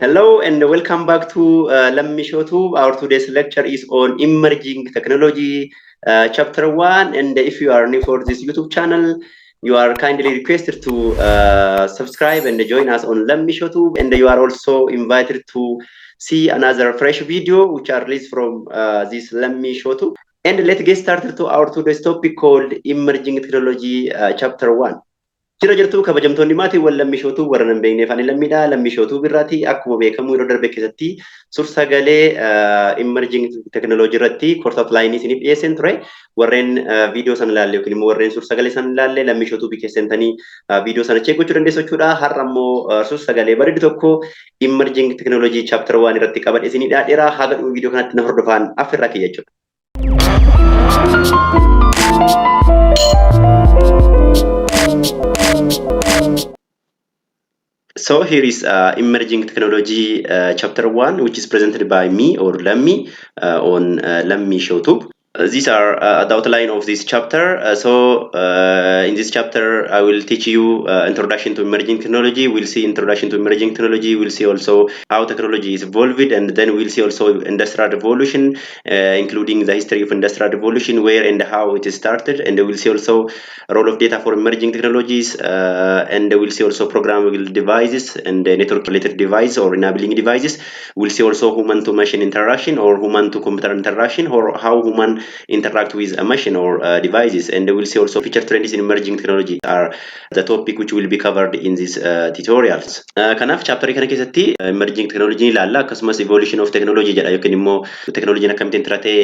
Hello and welcome back to Lamishow Tube. Our today's lecture is on emerging technology, chapter 1. And if you are new for this YouTube channel, you are kindly requested to subscribe and join us on Lamishow Tube. And you are also invited to see another fresh video which are released from this Lamishow Tube. And let's get started to our today's topic called emerging technology, chapter 1. Jira jirtu kabajamtoonni maatii wal lammishootuu warra nan beekneef ani lammiidha. Lammishootuu birraati akkuma beekamu yeroo darbe keessatti suur-sagalee emerging technology irratti course outline isiniif dhiyeesseen ture. Warreen viidiyoo sana ilaalle yookiin immoo warreen suur-sagalee sana ilaalle lammishootuu keessatti viidiyoo sana check gochuu dandeessu jechuudha. Har'a immoo suur-sagalee bareedu tokko emerging technology chapter 1 irratti qabadhe isinii dhiyeesseera. Haga dhuma viidiyoo kanatti na hordofaa affeerraa kiyya jechuudha. So here is emerging technology chapter 1, which is presented by me or Lami on Lamishow Tube. These are the outline of this chapter. In this chapter, I will teach you introduction to emerging technology. We'll see introduction to emerging technology. We'll see also how technology is evolved, and then we'll see also industrial revolution, including the history of industrial revolution, where and how it is started, and we'll see also role of data for emerging technologies, and we'll see also programmable devices and network-related device or enabling devices. We'll see also human-to-machine interaction or human-to-computer interaction, or how human interact with a machine or devices, and we'll see also future trends in emerging technology are the topic which will be covered in these tutorials. Kanaaf chapter kana keessatti emerging technology ilaalla, akkasumas evolution of technology jedha yookiin immoo technology akkamittiin tiratee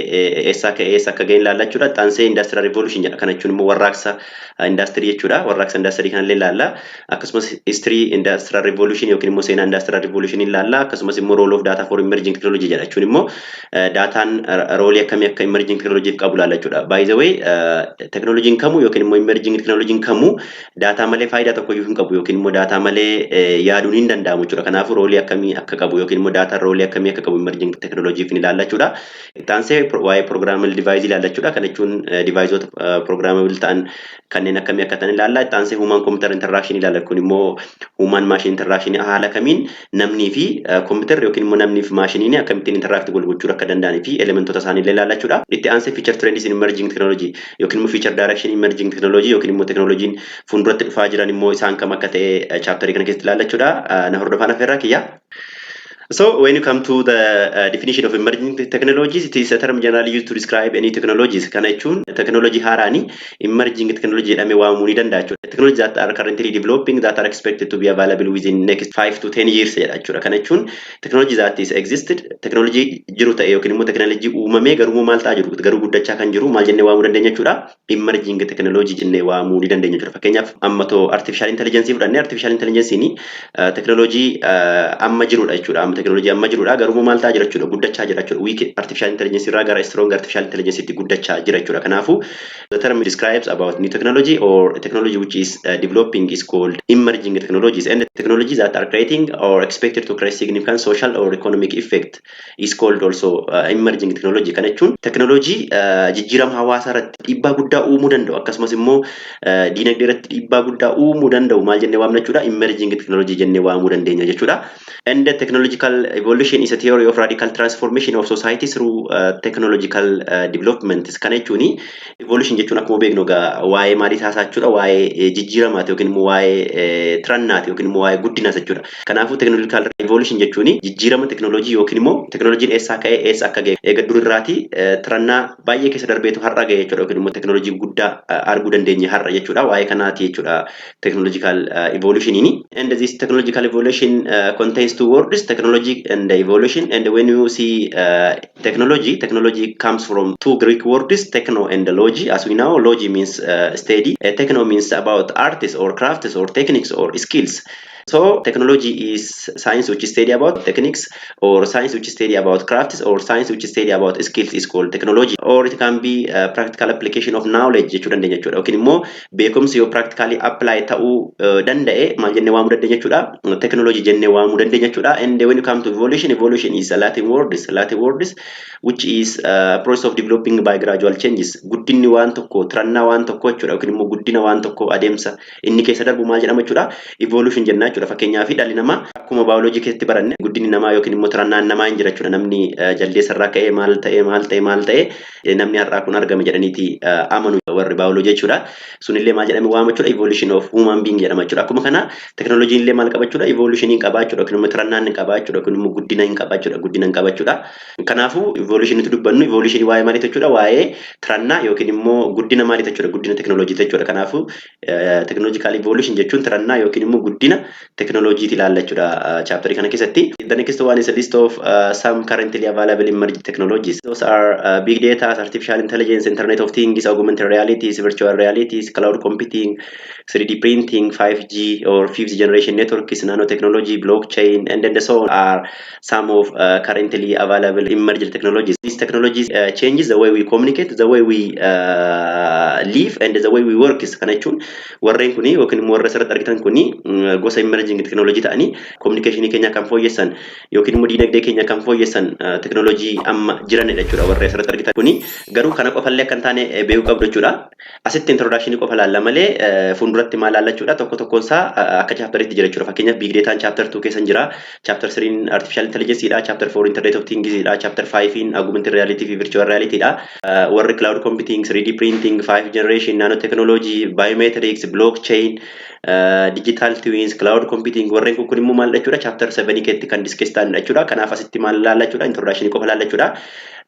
eessaa ka'ee eessa akka ga'e ilaalla jechuudha. Taansee industrial revolution jedha, kana jechuun immoo warraaqsa industry jechuudha. Warraaqsa industry kanallee ilaalla. Akkasumas history industrial revolution yookiin immoo seenaa industrial revolution ilaalla. Akkasumas immoo role of data for emerging technology jedha jechuun immoo daataan roolii akkamii akka emerging technology qabu ilaalla jechuudha. By the way, technology kamu yookiin immoo emerging technology kamu data malee faayidaa tokko iyyuu hin qabu yookiin immoo data malee yaaduun hin danda'amu jechuudha. Kanaafuu roolii akkamii akka qabu yookiin immoo data roolii akkamii akka qabu emerging technology fin ilaalla jechuudha. Taansee waa'ee programmable device ilaalla jechuudha. Kana jechuun deviceota programmable ta'an kanneen akkamii akka ta'an ilaalla. Taansee human computer interaction ilaalla, kun immoo human machine interaction haala kamiin namnii fi computer yookiin immoo namnii fi maashiniin akkamittiin interact gochuu akka danda'anii fi elementoota isaanii ilaalla jechuudha. Itti aansee feature trends in emerging technology yookiin immoo feature direction emerging technology yookiin immoo technology fuulduratti dhufaa jiran immoo isaan kam akka ta'e chapter kana keessatti ilaalla jechuudha. Na hordofaan affeerraa kiyya. So when you come to the definition of emerging technologies, it is a term generally used to describe any technologies. Kana jechuun technology haaraani emerging technology jedhamee waamuu ni danda'a jechuudha. Technologies that are currently developing that are expected to be available within next 5 to 10 years jedha jechuudha. Kana jechuun technology that is existed, technology jiru ta'e yookiin immoo technology uumamee garuu maal ta'aa jiru, garuu guddachaa kan jiru maal jennee waamuu dandeenya jechuudha. Emerging technology jennee waamuu ni dandeenya jechuudha. Fakkeenyaaf ammatoo artificial intelligence fudhannee artificial intelligence ni technology amma jirudha jechuudha. Technology amma jirudha garuu maal ta'aa jira jechuudha, guddachaa jira jechuudha. Weak artificial intelligence irraa gara strong artificial intelligence itti guddachaa jira jechuudha. Kanaafuu the term describes about new technology or technology which is developing is called emerging technologies, and technologies that are creating or expected to create significant social or economic effect is called also emerging technology. Kana jechuun technology jijjiirama hawaasa irratti dhiibbaa guddaa uumuu danda'u, akkasumas immoo diinagdee irratti dhiibbaa guddaa uumuu danda'u maal jennee waamna jechuudha, emerging technology jennee waamuu dandeenya jechuudha. And the technological evolution is a theory of radical transformation of society through technological development. Kana jechuun evolution jechuun akkuma beeknu waa'ee maalii taasisaa jechuudha, waa'ee jijjiiramaati yookiin immoo waa'ee tirannaati yookiin immoo waa'ee guddinaas jechuudha. Kanaafuu technological evolution jechuun jijjiirama technology yookiin immoo technology'n eessaa ka'ee eessa akka ga'e eega durirraati tirannaa baay'ee keessa darbeetu har'a ga'e jechuudha, yookiin immoo technology guddaa arguu dandeenye har'a jechuudha. Waa'ee kanaati jechuudha technological evolutioniin. And this technological evolution contains two words, technology and evolution. And when you see technology comes from two Greek words, techno and logi. As we know, logi means study. Techno means about artists or crafts or techniques or skills. So technology is science which is study about techniques, or science which is study about crafts, or science which is study about skills is called technology. Or it can be a practical application of knowledge jechuudha dandeenya jechuudha. Yookiin immoo beekumsi yoo practically apply ta'uu danda'e maal jennee waamuu dandeenya jechuudha, technology jennee waamuu dandeenya jechuudha. And when you come to evolution, evolution is a Latin word which is a process of developing by gradual changes. Guddinni waan tokko, tirannaa waan tokko jechuudha, yookiin immoo guddina waan tokko adeemsa inni keessa darbu maal jedhama jechuudha, evolution jenna jechuudha. jechuudha. Fakkeenyaaf dhalli namaa akkuma baayoloojii keessatti baranne guddinni namaa yookiin immoo tirannaan namaa hin jira jechuudha. Namni jaldeessarraa ka'ee maal ta'ee namni har'aa kun argame jedhaniiti amanu warri baayoloojii jechuudha. Sunillee maal jedhame waama jechuudha evolution of human being jedhama jechuudha. Akkuma kana teknooloojiin illee maal qaba jechuudha evolution hin qaba jechuudha yookiin immoo tirannaan hin qaba jechuudha yookiin immoo guddina hin qaba jechuudha. Kanaafuu evolution itti dubbannu evolution waa'ee maaliiti jechuudha waa'ee tirannaa yookiin immoo guddina maaliiti jechuudha guddina teknooloojii jechuudha. Kanaafuu technological evolution jechuun tirannaa yookiin immoo guddina teknooloojiiti ilaalla jechuudha chapter kana keessatti. The next one is a list of some currently available emerging technologies. Those are big data, artificial intelligence, internet of things, augmented realities, virtual realities, cloud computing, 3D printing, 5G or fifth generation networks, nanotechnology, blockchain, and then so on are some of currently available emerging technologies. These technologies changes the way we communicate, the way we live, and the way we work. Kana jechuun warreen kuni yookiin immoo warra asirratti argitan kuni gosa emerging technology ta'anii communication keenya kan fooyyessan yookiin immoo diinagdee keenya kan fooyyessan technology amma jiranidha jechuudha. Warra asirratti argitan kuni garuu kana qofallee akka hin taane beekuu qabdu jechuudha. Asitti introduction qofa laalla malee fuulduratti maal laalla jechuudha. Tokko tokkoon isaa akka chapteritti jira jechuudha. Fakkeenyaaf big data chapter 2 keessa jira. Chapter 3 artificial intelligence dha. Chapter 4 internet of things dha. Chapter 5 augmented reality fi virtual reality dha. Warri cloud computing, 3D printing, 5 generation nanotechnology, biometrics, blockchain, digital twins, cloud computing warreen kun immoo maal jechuudha chapter 7 keetti kan discuss ta'an jechuudha. Kanaaf asitti maal laalla jechuudha introduction qofa laalla jechuudha.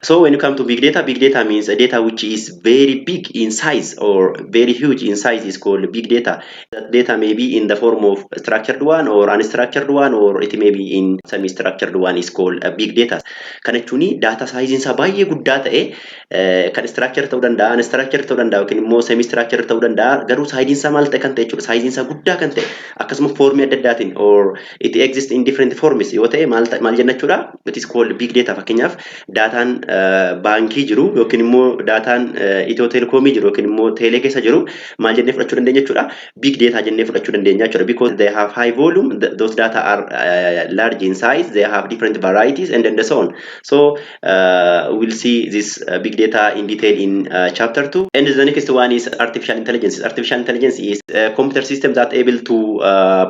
So when you come to big data means a data which is very big in size or very huge in size is called big data. That data may be in the form of structured one or unstructured one or it may be in semi-structured one is called big data. Kana jechuun data size isaa baay'ee guddaa ta'e kan structure ta'uu danda'a, unstructured ta'uu danda'a yookiin immoo semi-structured ta'uu danda'a. Garuu size isaa maal ta'e kan ta'e jechuudha. Size isaa guddaa kan ta'e akkasuma foormii adda addaatiin or it exists in different forms yoo ta'e maal jenna jechuudha. It is called big data. Fakkeenyaaf daataan baankii jiru yookiin immoo daataan Itiyoo Telekoomii jiru yookiin immoo teelee keessa jiru maal jennee fudhachuu dandeenya jechuudha. Big data jennee fudhachuu dandeenya jechuudha because they have high volume, those data are large in size, they have different varieties and then so on. So we'll see this big data in detail in chapter 2. And the next one is artificial intelligence. Artificial intelligence is a computer system that able to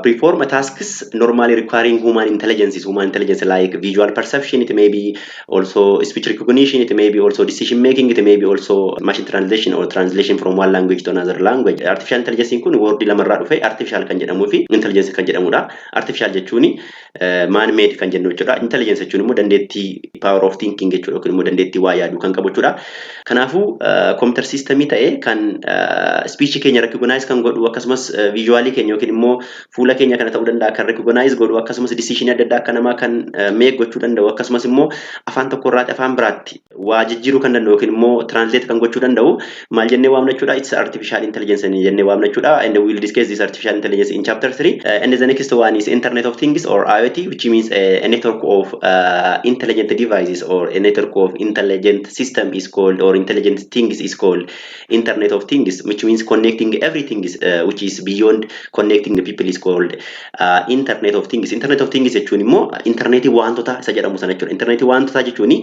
perform tasks normally requiring human intelligence like visual perception, it may be also speech recognition, it may be also decision making, it may be also machine translation or translation from one language to another language. Artificial intelligence kun word lamarraa dhufe artificial kan jedhamuu fi intelligence kan jedhamudha. Artificial jechuun man made kan jennu jechuudha. Intelligence jechuun immoo dandeettii power of thinking jechuudha yookiin immoo dandeettii waa yaaduu kan qabu jechuudha. Kanaafuu computer systemii ta'ee kan speech keenya recognize kan godhu akkasumas visually keenya yookiin immoo fuula keenya kana ta'uu danda'a kan recognize godhu akkasumas decision adda addaa akka namaa kan make gochuu danda'u akkasumas immoo afaan tokkorraa afaan biraatti waa jijjiiruu kan danda'u yookiin immoo translate kan gochuu danda'u maal jennee waamna jechuudha. It's artificial intelligence jennee waamna jechuudha. And we'll discuss this artificial intelligence in chapter 3. And the next one is internet of things or IoT, which means a network of intelligent devices or a network of intelligent system is called, or intelligent things is called internet of things, which means connecting everything which is beyond connecting the people is called internet of things. Internet of things jechuun immoo internetii wantoota isa jedhamu sana jechuudha. Internetii wantoota jechuun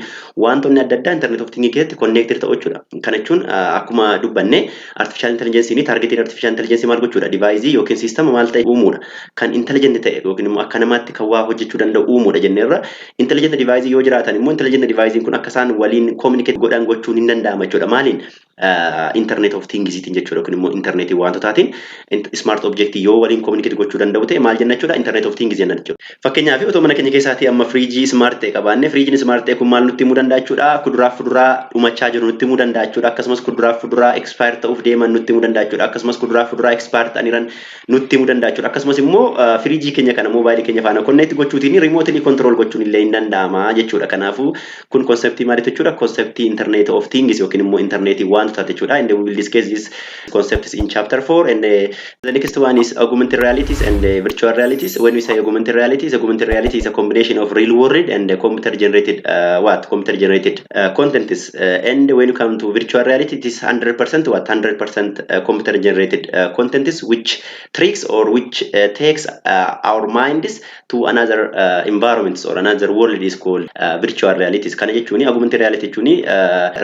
wantoonni adda addaa internet of things keessatti connected ta'u jechuudha. Kana jechuun akkuma dubbanne artificial intelligence ni targeting artificial intelligence maal gochuudha? Device yookiin system maal ta'e uumuudha. Kan intelligent ta'e yookiin immoo akka namaatti kan waa hojjechuu danda'u uumuudha jenneerra. Intelligent device yoo jiraatan immoo intelligent device kun akka isaan waliin communicate godhan gochuun hin danda'ama jechuudha. Maaliin internet of things itiin jechuudha yookiin immoo internetii wantotaatiin smart object yoo waliin communicate gochuu danda'u ta'e maal jenna jechuudha? Internet of things jenna jechuudha. Fakkeenyaaf otoo mana keenya keessaatii amma fridge smart ta'e qabaanne fridge smart ta'e kun maal nutti himuu danda'a jechuudha? Kuduraaf fuduraa dhumachaa jiru nutti himuu danda'a jechuudha. Akkasumas kuduraaf fuduraa expire ta'uuf deeman nutti himuu danda'a jechuudha. Akkasumas kuduraaf fuduraa expire ta'aniran nutti himuu danda'a jechuudha. Akkasumas immoo fridge keenya kana mobile keenya faana connect gochuutiin remotely control gochuun illee hin danda'ama jechuudha. Kanaafuu kun conceptii maaliiti jechuudha? Conceptii internet of things yookiin immoo internetii wantoota jechuudha. And we will discuss these concepts in chapter 4. And the next one is augmented realities and virtual realities. When we say augmented reality is a combination of real world and computer generated generated contents. And when you come to virtual reality, it is 100% what 100% computer generated contents, which tricks or which takes our minds to another environments or another world is called virtual realities. Kana jechuun augmented reality jechuun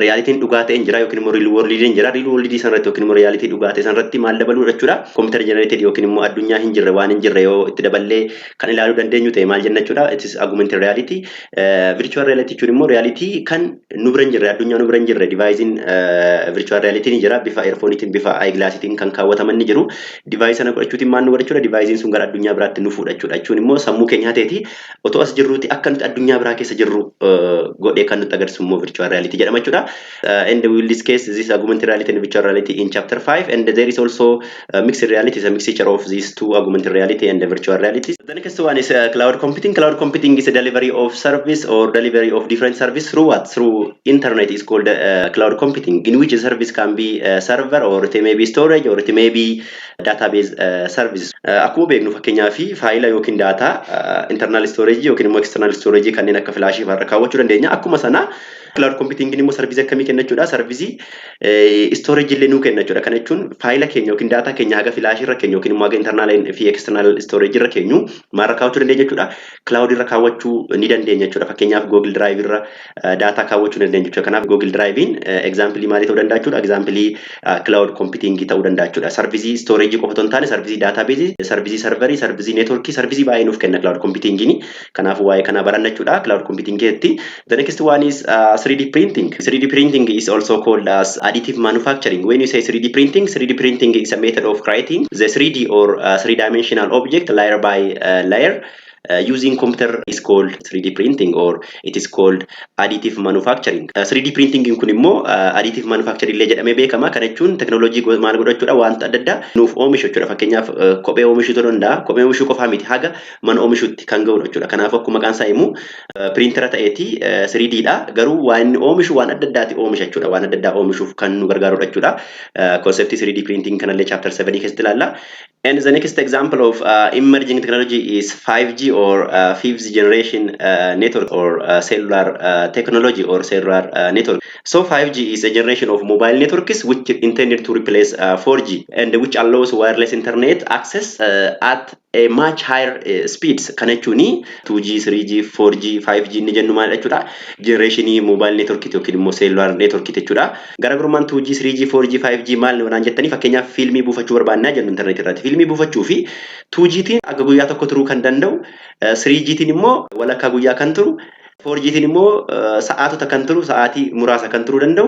realitiin dhugaa ta'e jira yookiin immoo real world jira. Real world sanarratti yookiin immoo reality dhugaa ta'e sanarratti maal dabaluu jechuudha. Computer generated yookiin immoo addunyaa hin jirre waan hin jirre yoo itti daballee kan ilaaluu dandeenyu ta'e maal jenna jechuudha. It is augmented reality. Virtual reality jechuun immoo reality kan nu bira hin jirre addunyaa nu bira hin jirre devicein virtual reality ni jira. Bifa earphoneetiin bifa eyeglass'itiin kan kaawwataman ni jiru. Device sana godhachuutiin maal nu godha jechuudha. Devicein sun gara addunyaa biraatti nu fuudha jechuudha. Jechuun immoo sammuu keenya ta'eeti otoo as jirruuti akka nuti addunyaa biraa keessa jirru godhee kan nutti agarsiisu immoo virtual reality jedhama jechuudha. And we will discuss this augmented reality and virtual reality in chapter 5. And there is also mixed reality, is a mixture of these two, augmented reality and the virtual reality. The next one is cloud computing. Cloud computing is a delivery of service or delivery of different service through what? Through internet is called cloud computing, in which a service can be a server or it may be storage or it may be database service. Akkuma beeknu fakkeenyaa fi faayila yookiin data internal storage yookiin immoo external storage kanneen akka flash irra kaawwachuu dandeenya. Akkuma sana cloud computing immoo service akkamii kenna jechuudha. Service storage illee nuu kenna jechuudha. Kana jechuun faayila keenya yookiin data keenya haga flash irra keenya yookiin immoo haga internal fi external storage irra keenyu maal irra kaawwachuu dandeenya jechuudha. Cloud irra kaawwachuu ni dandeenya jechuudha. Fakkeenyaaf Google Drive irra data kaawwachuu dandeenya jechuudha. Kanaaf Google Drivein example maalii ta'uu danda'a jechuudha. Example cloud computing ta'uu danda'a jechuudha. Service storage qofa otoo hin taane service database, service server, service network, service baay'ee nuuf kenna cloud computing ni. Kanaaf waa'ee kana baranna jechuudha cloud computing keessatti. The next one is 3D printing. 3D printing is also called as additive manufacturing. When you say 3D printing is a method of creating the 3D or three-dimensional object layer by layer. Using computer is called 3D printing or it is called additive manufacturing. 3D printing kun immoo additive manufacturing illee jedhamee beekama. Kana jechuun teknooloojii maal godhachuudha wanta adda addaa nuuf oomishu jechuudha. Fakkeenyaaf kophee oomishuu ta'uu danda'a. Kophee oomishuu qofaa miti haga mana oomishuutti kan ga'udha jechuudha. Kanaaf akkuma maqaan isaa himu printera ta'eeti 3D dha. Garuu waan oomishu waan adda addaati oomisha jechuudha. Waan adda addaa oomishuuf kan nu gargaarudha jechuudha. Concept 3D printing kanallee chapter 7 keessatti ilaalla. And the next example of emerging technology is 5G or fifth generation network or cellular technology or cellular network. So 5G is a generation of mobile networks which is intended to replace 4G and which allows wireless internet access at a much higher speeds. Kana jechuun 2G, 3G, 4G, 5G ni jennu maal jechuudha. Generation mobile network yookiin immoo cellular network jechuudha. Garaagarummaan 2G, 3G, 4G, 5G maal waan jettanii fakkeenyaaf fiilmii buufachuu barbaannaa jennu internet irratti. Fiilmii buufachuu fi 2Gtiin akka guyyaa tokko turuu kan danda'u, 3Gtiin immoo walakkaa guyyaa kan turu, 4Gtiin immoo sa'aatota kan turu, sa'aatii muraasa kan turuu danda'u,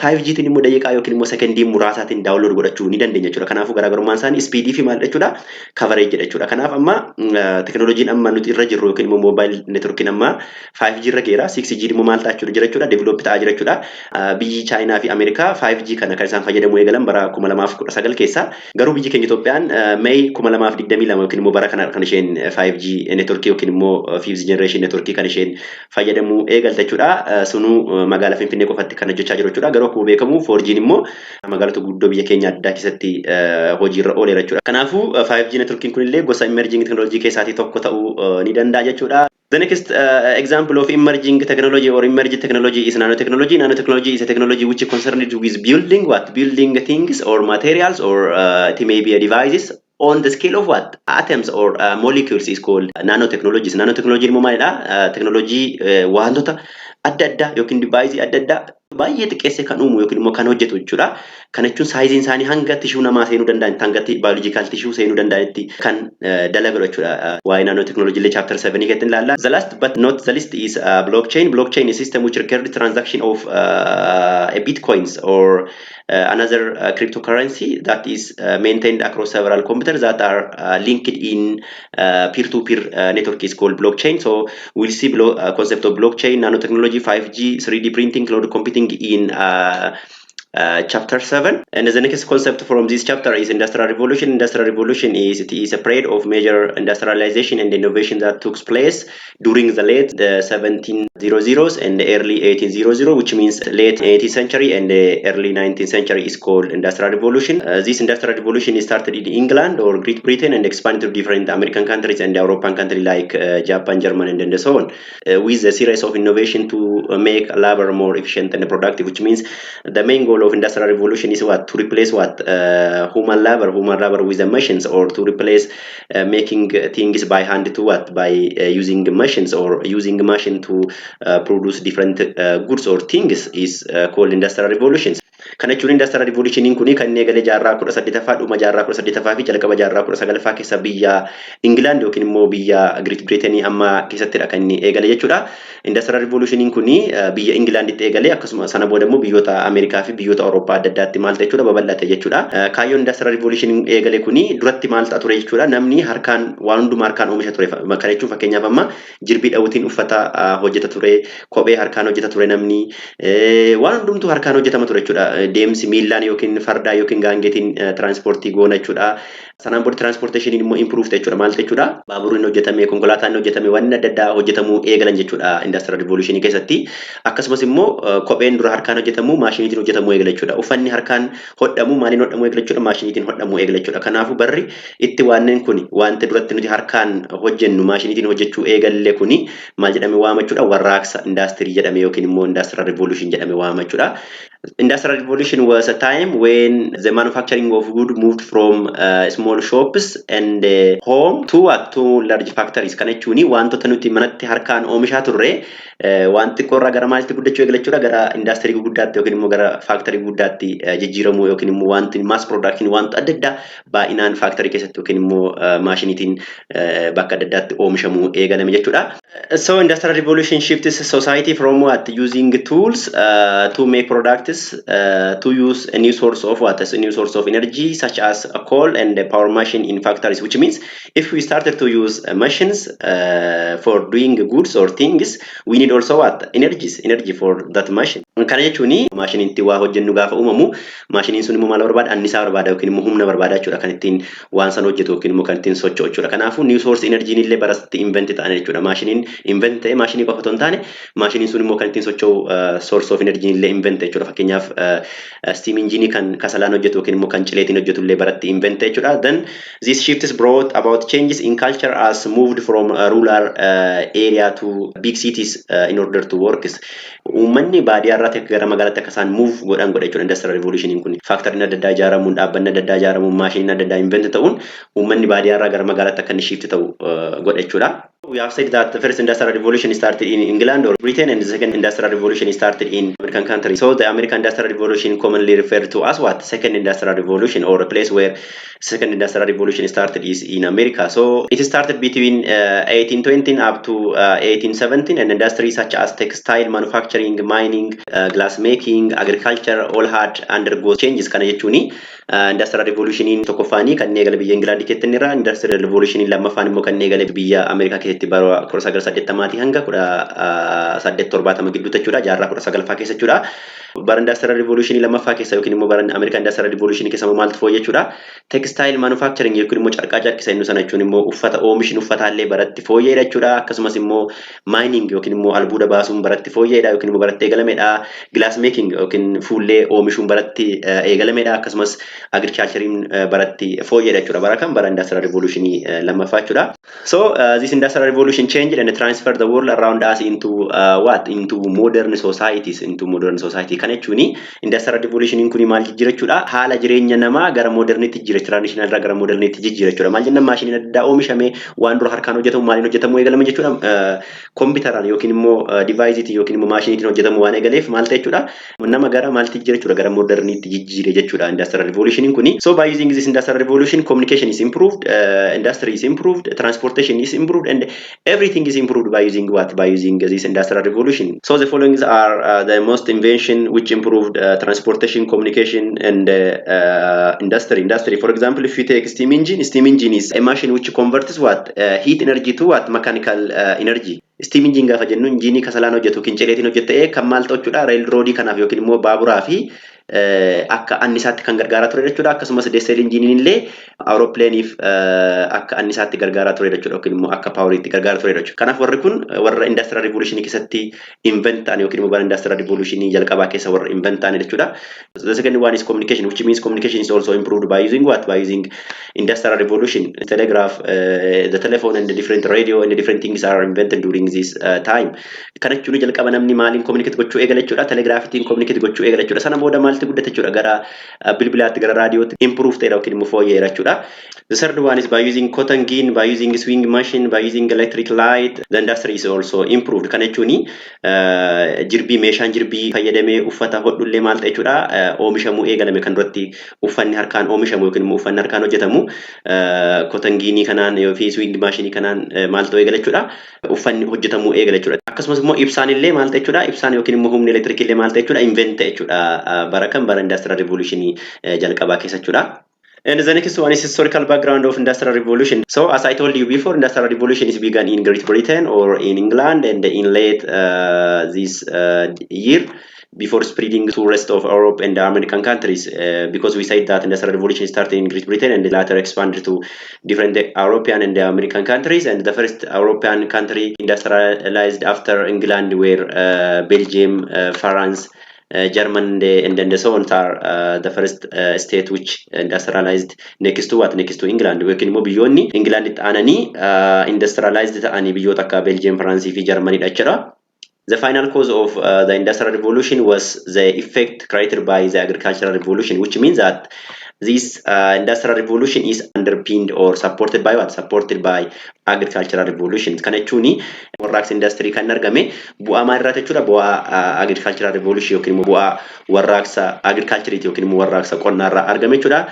5Gtiin immoo daqiiqaa yookiin immoo sekendii muraasaatiin daawunlood godhachuu ni dandeenya jechuudha. Kanaafuu garaagarummaan isaanii speedii fi maal jechuudha coverage jechuudha. Kanaaf amma teknooloojiin amma nuti irra jirru yookiin immoo mobile networkiin amma 5G irra geera, 6G immoo maal ta'aa jira jechuudha, develop ta'aa jira jechuudha. Biyyi Chaayinaa fi Ameerikaa 5G kana kan isaan fayyadamuu eegalan bara 2019 keessa. Garuu biyyi keenya Itoophiyaan May 2022 yookiin immoo bara kana kan isheen 5G network yookiin immoo fifth generation network kan isheen fayyadamuu eegalte jechuudha. Sunuu magaalaa Finfinnee qofatti kan hojjechaa jiru jechuudha. Garuu akkuma beekamu 4G immoo magaalota guddoo biyya keenya addaa keessatti hojiirra ooleera jechuudha. Kanaafuu 5G networking kunillee gosa emerging technology keessaatii tokko ta'uu ni danda'a jechuudha. The next example of emerging technology or emerging technology is nanotechnology. Nanotechnology is a technology which is concerned with building what? Building things or materials or it may be a devices on the scale of what? Atoms or molecules is called nanotechnologies. Nanotechnology immoo maalidha? Technology wantoota adda addaa yookiin device adda addaa baay'ee xiqqeessee kan uumu yookiin immoo kan hojjetu jechuudha. Kana jechuun saayiziin isaanii hanga tishuu namaa seenuu danda'an, hanga biological tishuu seenuu danda'anitti kan dalagu jechuudha. Waa'ee nanotechnology illee chapter 7 keessatti ilaalla. The last but not the least is blockchain. Blockchain is a system which records the transaction of a bitcoins or another cryptocurrency that is maintained across several computers that are linked in peer-to-peer network is called blockchain. So we'll see concept of blockchain, nanotechnology, 5G, 3D printing, cloud computing in chapter 7. And the next concept from this chapter is industrial revolution. Industrial revolution is a period of major industrialization and innovation that took place during the late 1700s and the early 1800s, which means late 18th century and the early 19th century is called industrial revolution. This industrial revolution started in England or Great Britain and expanded to different American countries and European countries like Japan, Germany, and so on, with a series of innovation to make labor more efficient and productive, which means the main goal of industrial revolution is what? To replace what? Human labor with the machines, or to replace making things by hand to what? By using machines, or using machine to produce different goods or things is called industrial revolutions. Kana jechuun industrial revolution kuni kan eegale jaarraa 18ffaa dhuma jaarraa 18ffaa fi jalqaba jaarraa 19ffaa keessa biyya England yookiin immoo biyya Great Britain amma keessattidha kan eegale jechuudha. Industrial revolution kuni biyya Englanditti eegale, akkasuma sana booda immoo biyyoota Ameerikaa fi biyyoota Awurooppaa adda addaatti maal ta'e jechuudha babal'ate jechuudha. Kaayyoon industrial revolution eegale kuni duratti maal ta'a ture jechuudha. Namni harkaan waan hundumaa harkaan oomisha ture. Kana jechuun fakkeenyaaf amma jirbii dhawutiin uffata hojjeta ture, kophee harkaan hojjeta ture namni, waan hundumtuu harkaan hojjetama ture jechuudha. Deemsi miillaan yookiin fardaa yookiin gaangeetiin transportii goona jechuudha. Sanaan booda transportation immoo improve jechuudha. Maal jechuudha? Baaburri hojjetame, konkolaataan hojjetame, waan adda addaa hojjetamuu eegalan jechuudha industrial revolution keessatti. Akkasumas immoo kopheen dura harkaan hojjetamu maashiniitiin hojjetamuu eegala jechuudha. Uffanni harkaan hodhamu maaliin hodhamu eegala jechuudha? Maashiniitiin hodhamu eegala jechuudha. Kanaafuu barri itti waanneen kuni wanta duratti nuti harkaan hojjennu maashiniitiin hojjechuu eegalle kuni maal jedhame waama jechuudha? Warraaqsa indaastirii jedhame yookiin immoo industrial revolution jedhame waama jechuudha. Industrial revolution was a time when the manufacturing of wood moved from small shops and home to large factories. Kana jechuun wantoota nuti manatti harkaan oomishaa turre wanti qorra gara maalitti guddachuu eegala jechuudha? Gara indaastirii guddaatti yookiin immoo gara faaktarii guddaatti jijjiiramuu yookiin immoo wanti mass production wanta adda addaa baay'inaan faaktarii keessatti yookiin immoo maashiniitiin bakka adda addaatti oomishamuu eegalame jechuudha. So industrial revolution shifts society from what? Using tools to make products, to use a new source of what? A new source of energy such as a coal and a power machine in factories, which means if we started to use machines for doing goods or things, we need also what? Energy for that machine. Kana jechuun maashiniin itti waa hojjennu gaafa uumamu maashiniin sun immoo maal barbaada? Annisaa barbaada yookiin immoo humna barbaada jechuudha. Kan ittiin waan san hojjetu yookiin immoo kan ittiin socho'u jechuudha. Kanaafuu new source energy illee baratti invent ta'an jechuudha. Maashiniin invent ta'e maashinii qofa otoo hin taane maashiniin sun immoo kan ittiin socho'u source of energy illee invent jechuudha. Fakkeenyaaf steam engine kan kasalaan hojjetu yookiin immoo kan cileetiin hojjetu illee baratti invent jechuudha. Then these shifts brought about changes in culture as moved from a rural area to big cities in order to work. Uummanni baadiyyaa irraa gara magaalaatti akka isaan move godhan godha jechuudha industrial revolution kun. Faaktarii adda addaa ijaaramuun, dhaabbanni adda addaa ijaaramuun, maashiniin adda addaa invent ta'uun uummanni baadiyyaa irraa gara magaalaatti akka inni shift ta'u godha jechuudha. We have said that the first industrial revolution started in England or Britain, and the second industrial revolution started in American country. So the American industrial revolution commonly referred to as what? Second industrial revolution, or a place where second industrial revolution started is in America. So it started between 1820 up to 1817, and industries such as textile manufacturing, mining, glass making, agriculture all had undergo changes. Kana jechuuni industrial revolution in tokkoffaanii kan eegale biyya England keessatti irraa, industrial revolution lammaffaan immoo kan eegale biyya Amerikaa keessatti bara 1980 hanga 1870 gidduu jechuudha. Jaarraa 19ffaa keessa jechuudha. Bara industrial revolution lammaffaa keessa yookiin immoo bara American industrial revolution keessa maaltu fooyyee jechuudha? Textile manufacturing yookiin immoo carqaa carqisa inni sana jechuun immoo uffata oomishin uffataallee baratti fooyyeedha jechuudha. Akkasumas immoo mining yookiin immoo albuuda baasuun baratti fooyyeedha yookiin immoo baratti eegalamedha. Glass making yookiin fuullee oomishuun baratti eegalamedha. Akkasumas agriculturein baratti fooyyeedha jechuudha. Bara kan bara industrial revolution lammaffaa jechuudha. So this industrial revolution changed and transferred the world around us into what? Into modern societies, into modern society. Kana jechuun industrial revolution kun maal jijjiira jechuudha? Haala jireenya namaa gara modernitti jijjiira, traditional irraa gara modernitti jijjiira jechuudha. Maal jenna maashiniin adda addaa oomishame waan dura harkaan hojjetamu maaliin hojjetamu eegalame jechuudha. Kompiitaraan yookiin immoo device'itiin yookiin immoo maashiniitiin hojjetamu waan eegaleef maal ta'e jechuudha? Nama gara maalti jijjiira jechuudha? Gara modernitti jijjiire jechuudha industrial revolution kun. So by using this industrial revolution, communication is improved, industry is improved, transportation is improved, and everything is improved by using what? By using this industrial revolution. So the following are the most invention which improved transportation, communication, and industry. For example, if you take steam engine is a machine which converts what? Heat energy to what? Mechanical energy. Steam engine gaafa jennu injiinii kasalaan hojjetu kinceleetiin hojjetee kan maal ta'u jechuudha? Railroadii kanaaf yookiin immoo baaburaa fi akka annisaatti kan gargaaraa ture jechuudha. Akkasumas diesel engine illee aeroplaneef akka annisaatti gargaaraa ture jechuudha yookiin immoo akka power'itti gargaaraa ture jechuudha. Kanaaf warri kun warra industrial revolution keessatti invent ta'an yookiin immoo industrial revolution jalqabaa keessa warra invent ta'an jechuudha. The second one is communication, which means communication is also improved by using what? By using industrial revolution. Telegraph, the telephone and the different radio and the different things are invented during this time. Kana jechuun jalqaba namni maaliin communicate gochuu eegale jechuudha. Telegraphitiin communicate gochuu eegale jechuudha. Sana booda maalti guddate jechuudha gara bilbilaatti gara raadiyootti improve ta'e yookiin immoo fooyya'e jechuudha. The third one is by using cotton gin, by using swing machine, by using electric light, the industry is also improved. Kana jechuun jirbii meeshaan jirbii fayyadamee uffata hodhullee maal ta'e jechuudha. Oomishamuu eegalame kan duratti uffanni harkaan oomishamu yookiin immoo uffanni harkaan hojjetamu cotton ginii kanaan yookiin swing machine kanaan maal ta'u eegale jechuudha. Uffanni hojjetamuu eegale jechuudha. Akkasumas immoo ibsaan illee maal ta'e jechuudha. Ibsaan yookiin immoo humni elektiriikii illee maal ta'e jechuudha. Invent ta'e jechuudha. Bara kan bara industrial revolution jalqabaa keessa jechuudha. And the next one is historical background of industrial revolution. So as I told you before, industrial revolution is begun in Great Britain or in England and in late this year before spreading to rest of Europe and the American countries, because we said that industrial revolution started in Great Britain and later expanded to different European and the American countries. And the first European country industrialized after England were Belgium, France, German and then the so on are the first state which industrialized next to what? Next to England. We can move beyond England it anani industrialized ani biyyoota akka Belgium, France fi Germany jechuudha. The final cause of the industrial revolution was the effect created by the agricultural revolution, which means that this industrial revolution is underpinned or supported by what? Supported by agricultural revolution. Kana jechuun warraaqsa industry kan argame bu'aa maal irraa jechuudha? Bu'aa agricultural revolution yookiin immoo bu'aa warraaqsa agriculture yookiin immoo warraaqsa qonnaa irraa argame jechuudha.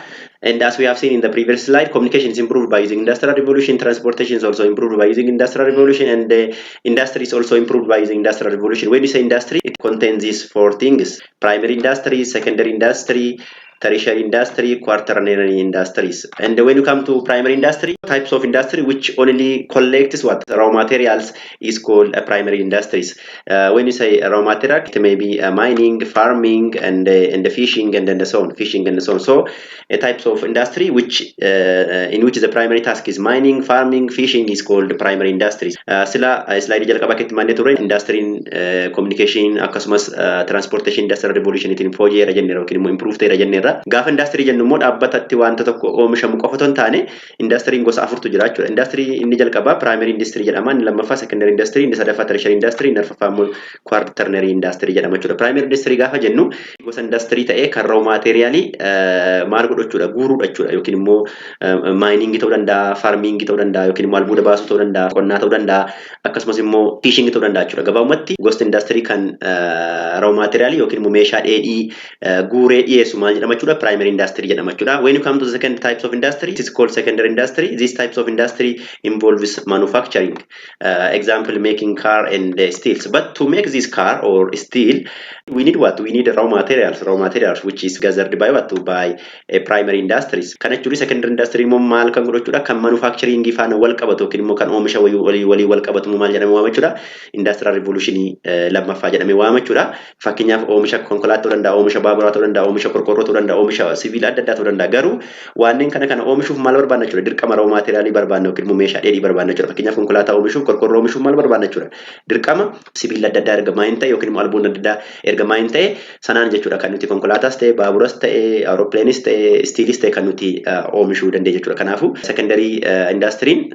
And as we have seen in the previous slide, communication is improved by using industrial revolution, transportation is also improved by using industrial revolution, and the industry is also improved by using industrial revolution. When you say industry, it contains these four things: primary industry, secondary industry, tertiary industry, quaternary industries. And when you come to primary industry, types of industry which only collects what? Raw materials is called primary industries. When you say raw material, it may be mining, farming, and the fishing, and then the so on, fishing and so on. So types of industry which in which the primary task is mining, farming, fishing is called primary industries. Sila slide jalqaba ketti mandatory industry communication akkasumas transportation industrial revolution itin fooyyee jennera yookiin immoo improve ta'e jennera. Gaafa industry jennu immoo dhaabbatatti wanta tokko oomishamu qofa otoo hin taane industry gosa afurtu jira jechuudha. Industry inni jalqabaa primary industry jedhama, inni lammaffaa secondary industry, inni sadaffaa tertiary industry, inni arfaffaa immoo quaternary industry jedhama jechuudha. Primary industry gaafa jennu gosa industry ta'ee kan raw materialii maal godhu jechuudha, guuruudha jechuudha yookiin immoo mining ta'uu danda'a, farming ta'uu danda'a yookiin immoo albuuda baasuu ta'uu danda'a, qonnaa ta'uu danda'a, akkasumas immoo fishing ta'uu danda'a jechuudha. Gabaabumatti gosti industry kan raw materialii yookiin immoo meeshaa dheedhii guuree dhiyeessu maal jedhama jechuudha? Primary industry jedhama jechuudha. When you come to the second types of industry, it is called secondary industry. These types of industry involves manufacturing. Example, making car and steels. But to make this car or steel, we need what? We need raw materials which is gathered by what? By primary industries. Kan jechuudha secondary industry immoo maal kan godhu jechuudha? Kan manufacturing faana wal qabatu yookiin immoo kan oomisha walii wal qabatu maal jedhama waama jechuudha? Industrial revolution lammaffaa jedhame waama jechuudha. Fakkeenyaaf oomisha konkolaataa ta'uu danda'a, oomisha baaburaa ta'uu danda'a, oomisha qorqorroo ta'uu danda'a, oomisha sibiila adda addaa ta'uu danda'a. Garuu wanneen kana oomishuuf maal barbaanna jechuudha? Dirqama raw materialii barbaanna yookiin immoo meeshaa dheedhii barbaanna jechuudha. Fakkeenyaaf konkolaataa oomishuuf, qorqorroo oomishuuf maal barbaanna jechuudha? Dirqama sibiila adda addaa ergamaa hin ta'e yookiin immoo albuuda adda addaa ergamaa hin ta'e sanaan jechuudha kan nuti konkolaataas ta'e, baaburas ta'e, aeroplaanis ta'e, stiilis ta'e kan nuti oomishuu dandeenya jechuudha. Kanaafuu secondary industry'n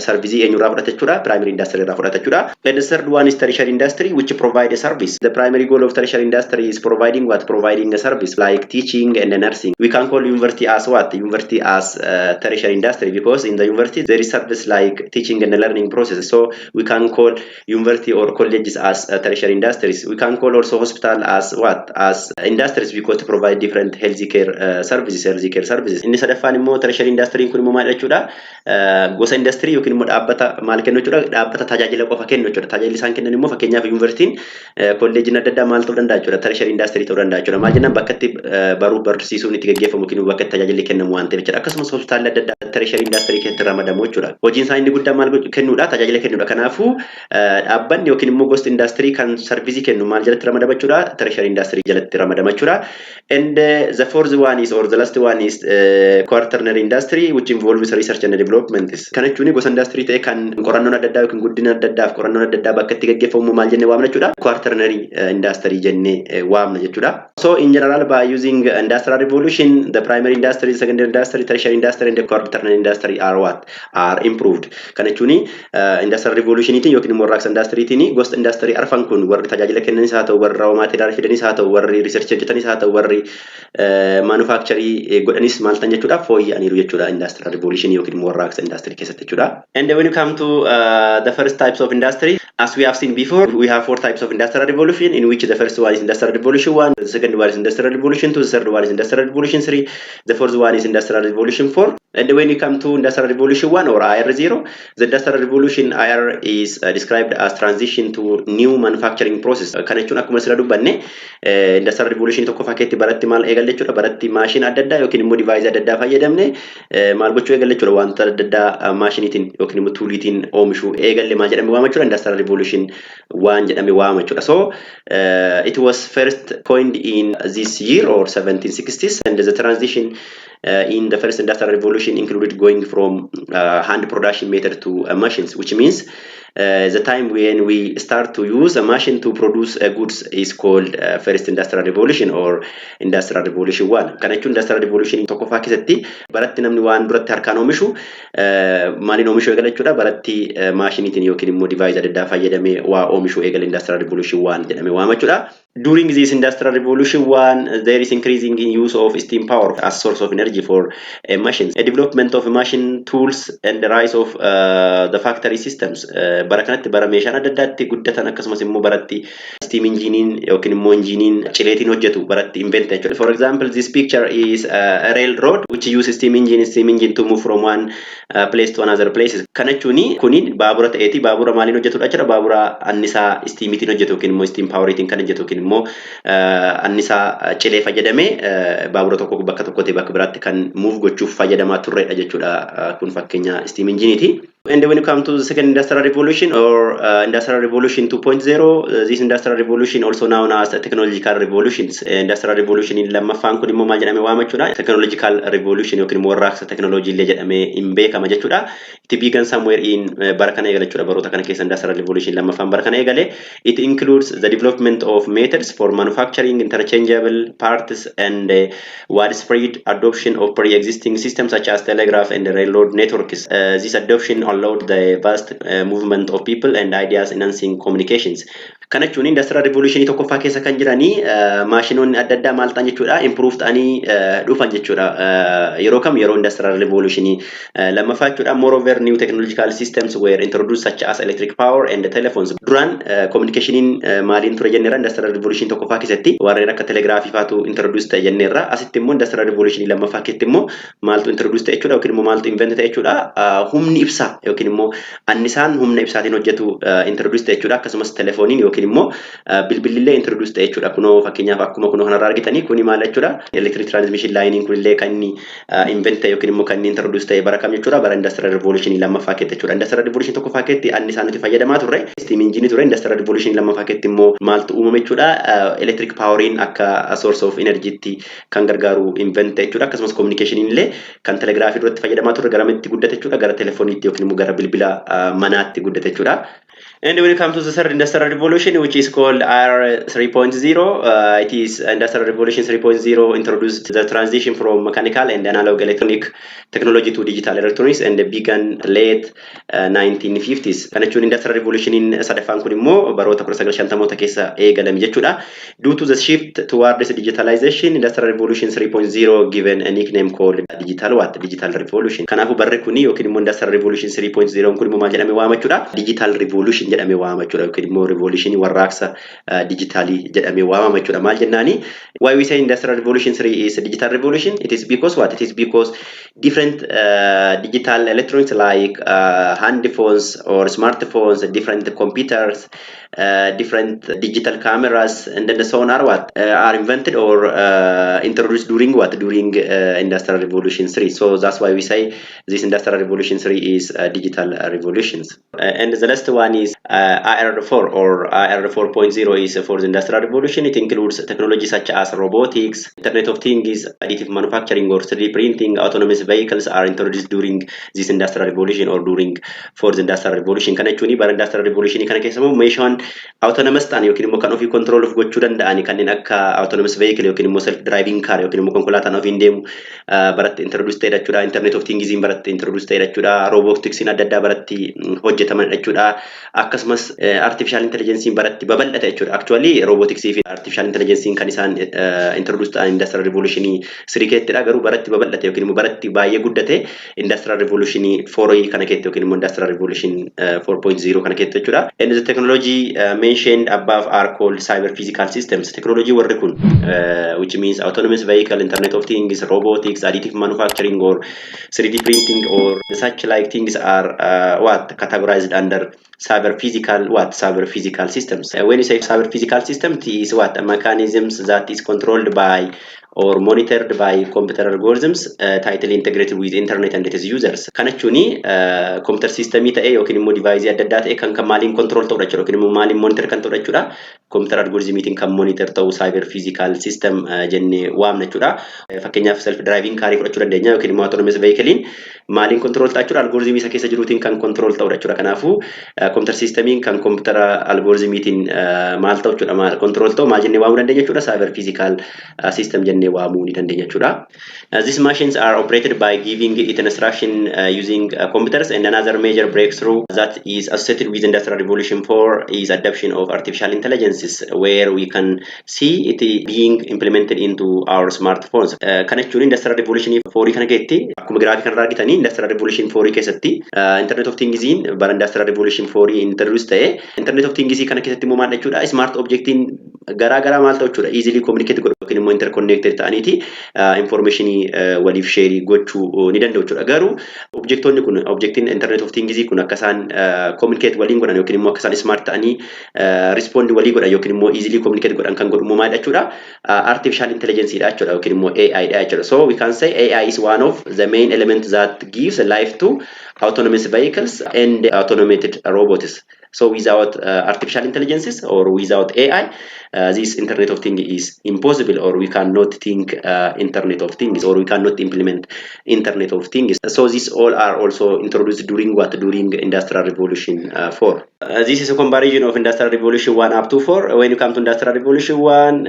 servicii eenyurraa fudhata jechuudha? Primary industry irraa fudhata jechuudha. And the third one is tertiary industry which provide a service. The primary goal of tertiary industry is providing what? Providing a service like teaching and nursing. We can call university as what? University as tertiary industry because in the university there is service like teaching and learning process. So we can call university or colleges as tertiary industries. We can call also hospital as what? As industries because to provide different healthcare services. Inni sadaffaan immoo tertiary industry kun immoo maal jechuudha? Gosa industry yookiin immoo dhaabbata maal kennu jechuudha? Dhaabbata tajaajila qofa kennu jechuudha. Tajaajila isaan kennan immoo fakkeenyaaf universitiin kolleejiin adda addaa maal ta'uu danda'a jechuudha? Tertiary industry ta'uu danda'a jechuudha. Maal jennaan bakka itti baruu barsiisuun itti gaggeeffamu yookiin bakka tajaajilli kennamu waan ta'eef jechuudha. Akkasumas hospitaalli adda addaa tertiary industry keessatti ramadamu jechuudha. Hojiin isaa inni guddaan maal kennuudha? Tajaajila kennuudha. Kanaafuu dhaabbanni yookiin immoo gosti industry kan servicii kennu maal jalatti ramadama jechuudha? Tertiary industry jalatti ramadama jechuudha. And the fourth one is, or the last one is quaternary industry, which involves research and development. Kana jechuun gosa industry ta'e kan qorannoon adda addaa yookiin guddina adda addaaf qorannoon adda addaa bakka itti gaggeeffamu maal jennee waamna jechuudha? Quaternary industry jennee waamna jechuudha. So in general, by using industrial revolution, the primary industry, secondary industry, tertiary industry, and the quaternary industry are what? Are improved. Kana jechuun industrial revolution itiin yookiin immoo warraaqsa industry itiin gosa industry arfan kun warri tajaajila kennanis haa ta'u, warri raw material fidanis haa ta'u, warri research hojjetanis haa ta'u, warri manufacturing godhanis maal ta'an jechuudha? Fooyya'aniiru jechuudha industrial revolution yookiin immoo warraaqsa industry keessatti jechuudha. And when you come to the first types of industry, as we have seen before, we have 4 types of industrial revolution, in which the first one is industrial revolution 1, the second one is industrial revolution 2, the third one is industrial revolution 3, the fourth one is industrial revolution 4. And when you come to industrial revolution 1 or IR0, the industrial revolution IR is described as transition to new manufacturing process. Kana jechuun akkuma sira dubbanne industrial revolution tokko fakkeetti baratti maal eegalle jechuudha? Baratti maashina adda addaa yookiin immoo device adda addaa fayyadamne maal gochuu eegalle jechuudha? Wanta adda addaa maashiniitiin yookiin immoo tuuliitiin oomishuu eegalle maal jedhame waama jechuudha? Industrial revolution 1 jedhame waama jechuudha. So it was first coined in this year or 1760s, and the transition in the first industrial revolution included going from hand production method to machines, which means the time when we start to use a machine to produce goods is called first industrial revolution or industrial revolution 1. Kana jechuun industrial revolution tokkoffaa keessatti baratti namni waan duratti harkaan oomishu maaliin oomishuu eegale jechuudha? Baratti maashiniitiin yookiin immoo device adda addaa fayyadamee waa oomishuu eegale industrial revolution 1 jedhamee waama jechuudha. During this industrial revolution 1, there is increasing in use of steam power as source of energy for machines, a development of machine tools, and the rise of the factory systems. Bara kanatti bara meeshaan adda addaatti guddatan akkasumas immoo baratti steam enginein yookiin immoo enginein cileetiin hojjetu baratti invent jechuudha. For example, this picture is a railroad which uses steam engine to move from one place to another place. Kana jechuun kuni baabura ta'eeti. Baabura maaliin hojjetudha jechuudha? Baabura annisaa steamiitiin hojjetu yookiin immoo steam poweriitiin kan hojjetu yookiin immoo annisaa cilee fayyadamee baabura tokko bakka tokkotti bakka biraatti kan move gochuuf fayyadamaa turredha jechuudha. Kun fakkeenya steam engineiti. And when you come to the second industrial revolution or industrial revolution 2.0, this industrial revolution also known as technological revolutions. Industrial revolution in lammaffaan kun immoo maal jedhamee waama jechuudha? Technological revolution yookiin immoo warraaqsa technology illee jedhamee hin beekama jechuudha. It began somewhere in bara kana eegale jechuudha. Baroota kana keessa industrial revolution lammaffaan bara kana eegale. It includes the development of methods for manufacturing interchangeable parts and widespread adoption of pre-existing systems such as telegraph and railroad networks. This adoption allowed the vast movement of people and ideas enhancing communications. Kana jechuun industrial revolution tokkoffaa keessa kan jiranii maashinoonni adda addaa maal ta'an jechuudha? Improved ta'anii dhufan jechuudha. Yeroo kam? Yeroo industrial revolution lammaffaa jechuudha. Moreover, new technological systems were introduced such as electric power and telephones. Duraan communicationiin maaliin ture jenneerra industrial revolution tokkoffaa keessatti warreen akka telegraafii faatu introduce ta'e jenneerra. Asitti immoo industrial revolution lammaffaa keessatti immoo maaltu introduce ta'e jechuudha yookiin immoo maaltu invent ta'e jechuudha? Humni ibsaa yookiin immoo annisaan humna ibsaatiin hojjetu introduce ta'e jechuudha. Akkasumas telefooniin yookiin immoo bilbilillee introduce ta'e jechuudha. Kunoo fakkeenyaaf akkuma kunoo kanarraa argitanii kuni maal jechuudha? Electric transmission line kunillee kan inni invent ta'e yookiin immoo kan inni introduce ta'e bara kam jechuudha? Bara industrial revolution lammaffaa keessatti jechuudha. Industrial revolution tokkoffaa keessatti annisaan nuti fayyadamaa turre steam engine ture. Industrial revolution lammaffaa keessatti immoo maaltu uumame jechuudha? Electric poweriin akka source of energy tti kan gargaaru invent ta'e jechuudha. Akkasumas communicationiin illee kan telegraafii duratti fayyadamaa turre garamitti guddate jechuudha? Gara telefooniitti yookiin immoo gara bilbila manaatti guddate jechuudha. And when it comes to the third industrial revolution, which is called IR 3.0, it is industrial revolution 3.0 introduced the transition from mechanical and analog electronic technology to digital electronics and began late 1950s. Kana jechuun industrial revolution in sadaffaan kun immoo baroota 1950moota keessa eegalame jechuudha. Due to the shift towards digitalization, industrial revolution 3.0 given a nickname called digital revolution. Kanaafu barri kuni yookiin immoo industrial revolution 3.0 kun immoo maal jedhamee waama jechuudha? Digital revolution revolution jedhamee waamama jechuudha yookiin immoo revolution warraaqsa digitaalii jedhamee waamama jechuudha. Maal jennaani? Why we say industrial revolution 3 is a digital revolution? It is because what? It is because different digital electronics like hand phones or smartphones, different computers, different digital cameras, and then so on are what are invented or introduced during what? During industrial revolution 3. So that's why we say this industrial revolution 3 is digital revolutions. And the last one is IR4 or IR 4.0 is for the industrial revolution. It includes technologies such as robotics, Internet of Things, additive manufacturing, or 3D printing. Autonomous vehicles are introduced during this industrial revolution or during for the industrial revolution. Kana jechuun bara industrial revolution kana keessa immoo meeshaan autonomous ta'an yookiin immoo kan ofii control of gochuu danda'an kanneen akka autonomous vehicle yookiin immoo self driving car yookiin immoo konkolaataan ofiin deemu baratti introduce ta'e jechuudha. Internet of Things baratti introduce ta'e jechuudha. Robotics adda addaa baratti hojjetaman jechuudha. Akkasumas artificial intelligence baratti babal'ate jechuudha. Actually robotics fi artificial intelligence kan isaan introduce ta'an industrial revolution 3 keettidha. Garuu baratti babal'ate yookiin immoo baratti baay'ee guddate industrial revolution 4 kana keetti yookiin immoo industrial revolution 4.0 kana keetti jechuudha. And the technology mentioned above are called cyber physical systems. Technology warri kun which means autonomous vehicle, Internet of Things, robotics, additive manufacturing, or 3D printing, or such like things are what categorized under cyber physical systems. When you say cyber physical system, it is what mechanisms that is controlled by or monitored by computer algorithms tightly integrated with internet and its users. Kana jechuun computer systemii ta'e yookiin immoo device adda addaa ta'e kan maaliin control ta'udha jechuudha yookiin immoo maaliin monitor kan ta'udha jechuudha. Computer algorithmiitiin kan monitor ta'u cyber physical system jennee waamna jechuudha. Fakkeenyaaf self driving car fudhachuu dandeenya yookiin immoo autonomous vehicle maaliin control ta'a jechuudha. Algorithmii isa keessa jiruutiin kan control ta'udha jechuudha. Kanaafuu computer systemiin kan computer algorithmiitiin maal ta'u jechuudha maal control ta'u maal jennee waamuu dandeenya jechuudha. Cyber physical system jennee waamuu ni dandeenya jechuudha. These machines are operated by giving it instruction using computers, and another major breakthrough that is associated with industrial revolution 4 is adoption of artificial intelligence, where we can see it being implemented into our smartphones. Kana jechuun industrial revolution 4 kana keessatti akkuma graafikii kana argitanii industrial revolution 4 keessatti Internet of Things bara industrial revolution 4 introduce ta'e Internet of Things kana keessatti immoo maal jechuudha smart objectiin garaa maal ta'u jechuudha easily communicate godhu yookiin immoo interconnected ta'aniiti information waliif share gochuu ni danda'u jechuudha. Garuu objectoonni kun objectiin Internet of Things kun akka isaan communicate waliin godhan yookiin immoo akka isaan smart ta'anii respond walii godhan yookiin immoo easily communicate godhan kan godhu maal jechuudha artificial intelligence dha jechuudha yookiin immoo AI dha jechuudha. So we can say AI is one of the main elements that gives life to autonomous vehicles and automated robots. So without artificial intelligence or without AI, this Internet of Things is impossible, or we cannot think Internet of Things, or we cannot implement Internet of Things. So these all are also introduced during what? During Industrial Revolution 4. This is a comparison of Industrial Revolution 1 up to 4. When you come to Industrial Revolution 1,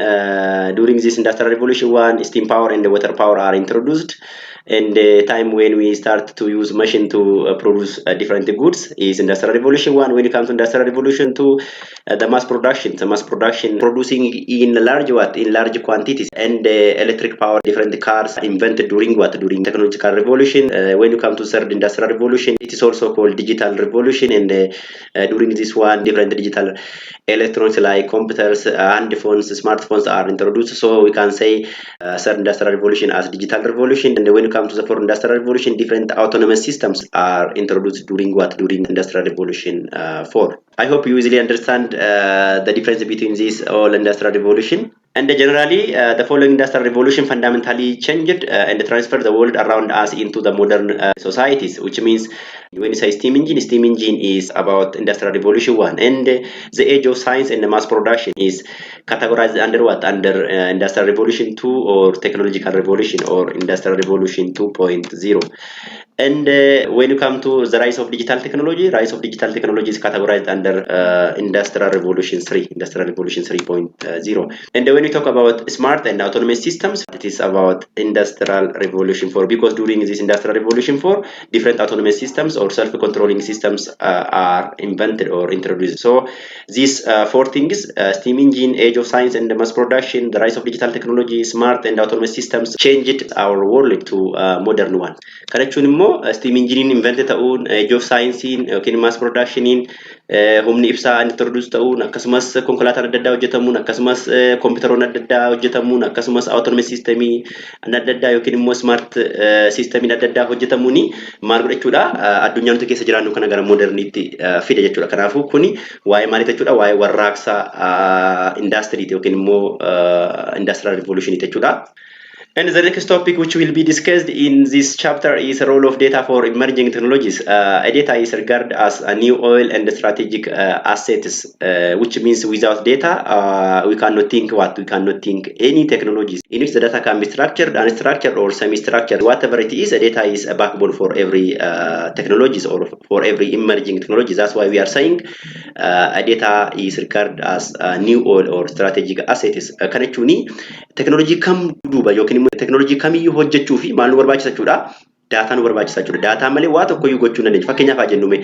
during this Industrial Revolution 1, steam power and water power are introduced. And the time when we start to use machine to produce different goods is Industrial Revolution 1. When it comes to Industrial Revolution 2, the mass production producing in large quantities, and electric power, different cars invented during during technological revolution. When you come to third Industrial Revolution, it is also called Digital Revolution, and during this one, different digital electronics like computers, hand phones, smartphones are introduced. So we can say third Industrial Revolution as Digital Revolution. And when you come to the fourth Industrial Revolution, different autonomous systems are introduced during during Industrial Revolution 4. I hope you easily understand the difference between this all Industrial Revolution. And generally, the following Industrial Revolution fundamentally changed and transferred the world around us into the modern societies, which means when you say steam engine is about Industrial Revolution 1, and the age of science and mass production is categorized under what? Under Industrial Revolution 2 or Technological Revolution or Industrial Revolution 2.0. And when you come to the rise of digital technology is categorized under Industrial Revolution 3, Industrial Revolution 3.0. And when we talk about smart and autonomous systems, it is about Industrial Revolution 4, because during this Industrial Revolution 4, different autonomous systems or self-controlling systems are invented or introduced. So these four things, steam engine, age of science and mass production, the rise of digital technology, smart and autonomous systems, changed our world to modern one. Kana jechuun immoo steam engineering invent ta'uun age of science yookiin mass production humni ibsaa introduce ta'uun akkasumas konkolaataan adda addaa hojjetamuun akkasumas kompiitaroonni adda addaa hojjetamuun akkasumas autonomous system adda addaa yookiin immoo smart system adda addaa hojjetamuun maal godhachuudha addunyaa nuti keessa jiraannu kana gara modernitti fide jechuudha. Kanaafuu kuni waa'ee maaliiti jechuudha waa'ee warraaqsa industry yookiin immoo industrial revolution jechuudha. And the next topic which will be discussed in this chapter is the role of data for emerging technologies. Data is regarded as a new oil and strategic assets, which means without data, we cannot think we cannot think any technologies in which the data can be structured, unstructured, or semi-structured. Whatever it is, data is a backbone for every technologies or for every emerging technologies. That's why we are saying data is regarded as a new oil or strategic assets. Kanachuni technology kam duba yookiin technology kamiyyuu hojjechuu fi maal nu barbaachisa jechuudha. Data nu barbaachisa jechuudha. Data malee waa tokko iyyuu gochuu dandeenya. Fakkeenyaaf haa jennume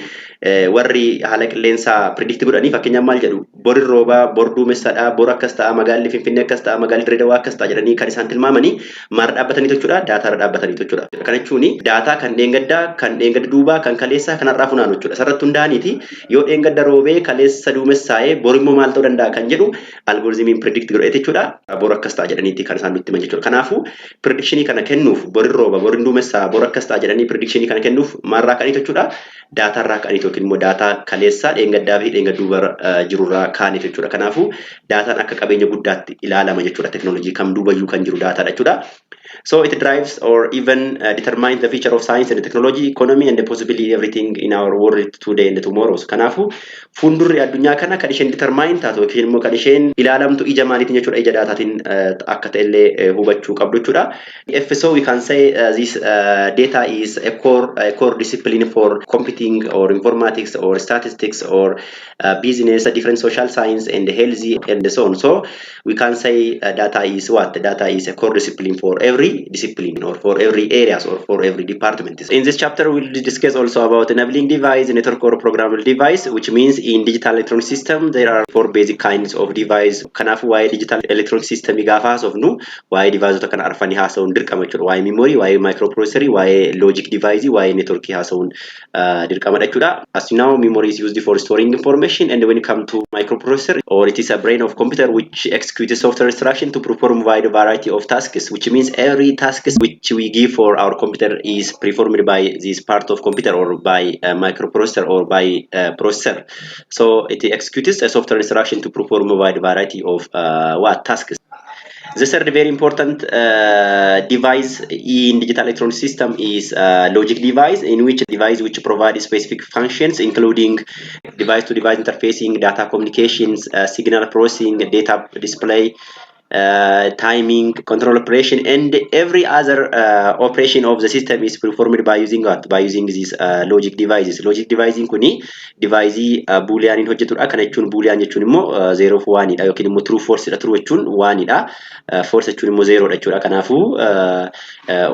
warri haala qilleensaa predict godhanii fakkeenyaaf maal jedhu bori rooba bor duumessadha bor akkas ta'a magaalli Finfinnee akkas ta'a magaalli Dirreedawaa akkas ta'a jedhanii kan isaan tilmaamanii maal dhaabbatanii jechuudha. Data irra dhaabbatanii jechuudha. Kana jechuun data kan dheengaddaa kan dheengadda duubaa kan kaleessaa kan har'aa funaanu jechuudha. Sarratti hundaaniiti yoo dheengadda roobee kaleessa duumessaa'ee bor immoo maal ta'uu danda'a kan jedhu algoritmiin predict godhee jechuudha. Bor akkas ta'a jedhaniiti kan isaan nutti himan jechuudha. Kanaafuu predictionii kana kennuuf bori rooba bor duumessaa bor akkas ta'a jedhanii predictionii kana kennuuf maalirraa ka'anii jechuudha. Data irraa ka'anii yookiin immoo data kaleessaa dheengaddaa fi dheengadduuba jirurraa ka'anii jechuudha. Kanaafuu dataan akka qabeenya guddaatti ilaalama jechuudha. Teknoolojii kam duubayyuu kan jiru dataadha jechuudha. So it drives or even determines the future of science and technology, economy and possibly everything in our world today and tomorrow. Kanaafuu fuuldurri addunyaa kana kan isheen determine taatu yookiin immoo kan isheen ilaalamtu ija maaliitiin jechuudha. Ija dataatiin akka ta'ellee hubachuu qabdu jechuudha. If so, we can say this data is a core discipline for computing or informatics or statistics or business, different social science and healthy and so on. So we can say data is what? Data is a core discipline for every discipline or for every areas or for every department. In this chapter, we'll discuss also about enabling device, network or programmable device, which means in digital electronic system, there are four basic kinds of device. Kanaafuu waa'ee digital electronic system gaafa haasofnu waa'ee deviceota kana arfanii haasa'uun dirqama jechuudha. Waa'ee memory, waa'ee microprocessor, waa'ee logic device, waa'ee network haasa'uun dirqama jechuudha. As you know, memory is used for storing information, and when it comes to microprocessor, or it is a brain of computer which executes software instruction to perform a wide variety of tasks, which means every task which we give for our computer is performed by this part of computer or by a microprocessor or by a processor. So it executes a software instruction to perform a wide variety of tasks. The third very important device in digital electronic system is logic device, in which device which provides specific functions including device-to-device interfacing, data communications, signal processing, data display, timing, control operation, and every other operation of the system is performed by using what? By using these logic devices. Logic devices kuni device boolean in hojjetudha. Kana jechuun boolean jechuun immoo 0 of 1 dha yookiin immoo true false dha. True jechuun 1 dha. False jechuun immoo 0 dha jechuudha. Kanaafuu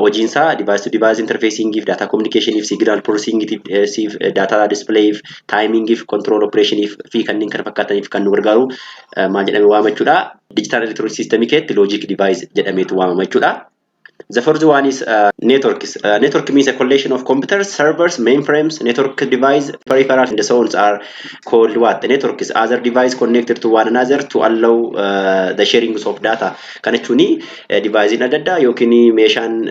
hojiinsaa device to device interfacing if data communication if signal processing if data display if timing if control operation if fi kanneen kana fakkaataniif kan nu gargaaru maal jedhame waama jechuudha. Digital electronic system keetti logic device jedhameetu waamama jechuudha. The fourth one is networks. Network means a collection of computers, servers, mainframes, network device, peripherals, and so on are called what? The network is other device connected to one another to allow the sharing of data. Kan jechuun device in adda addaa yookiin meeshaan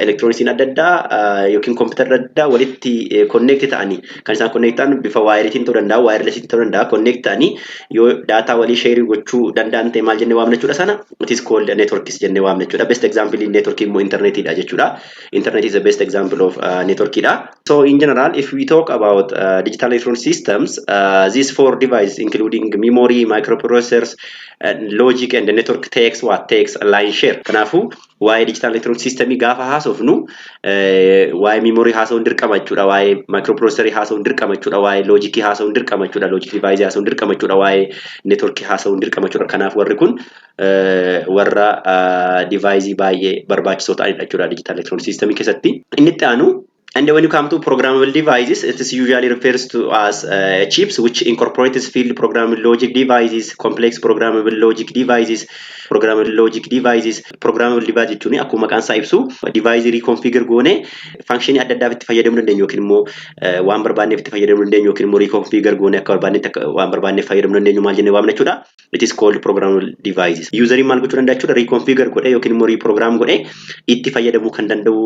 electronics in adda addaa yookiin computer adda addaa walitti connect ta'anii kan isaan connect ta'an bifa wiretiin ta'uu danda'a, wireless ta'uu danda'a, connect ta'anii yoo data walii share gochuu danda'an ta'e maal jennee waamna jechuudha sana. It is called networks jennee waamna jechuudha. Best example in network internet jechuudha. Internet is the best example of network. So in general, if we talk about digital electronic systems, these four devices including memory, microprocessors, logic and the network takes a line share. Kanaafuu waa'ee digital electronic system gaafa haasofnu waa'ee memory haasa'uun dirqama jechuudha, waa'ee microprocessor haasa'uun dirqama jechuudha, waa'ee logic haasa'uun dirqama jechuudha, logic device haasa'uun dirqama jechuudha, waa'ee network haasa'uun dirqama jechuudha. Kanaaf warri kun warra device baay'ee barbaachisoo ta'anidha jechuudha digital electronic system keessatti. Inni itti aanu And when you come to programmable devices, it is usually refers to as chips which incorporates field programmable logic devices, complex programmable logic devices, programmable device jechuun akkuma maqaan isaa ibsu device reconfigure goone function adda addaaf itti fayyadamuu dandeenyu yookiin immoo waan barbaanneef itti fayyadamuu dandeenyu yookiin immoo reconfigure goone akka barbaannetti waan barbaanneef fayyadamuu dandeenyu maal jennee waamna jechuudha. It is called programmable devices. User maal gochuu danda'a jechuudha reconfigure godhe yookiin immoo reprogram godhe itti fayyadamuu kan danda'u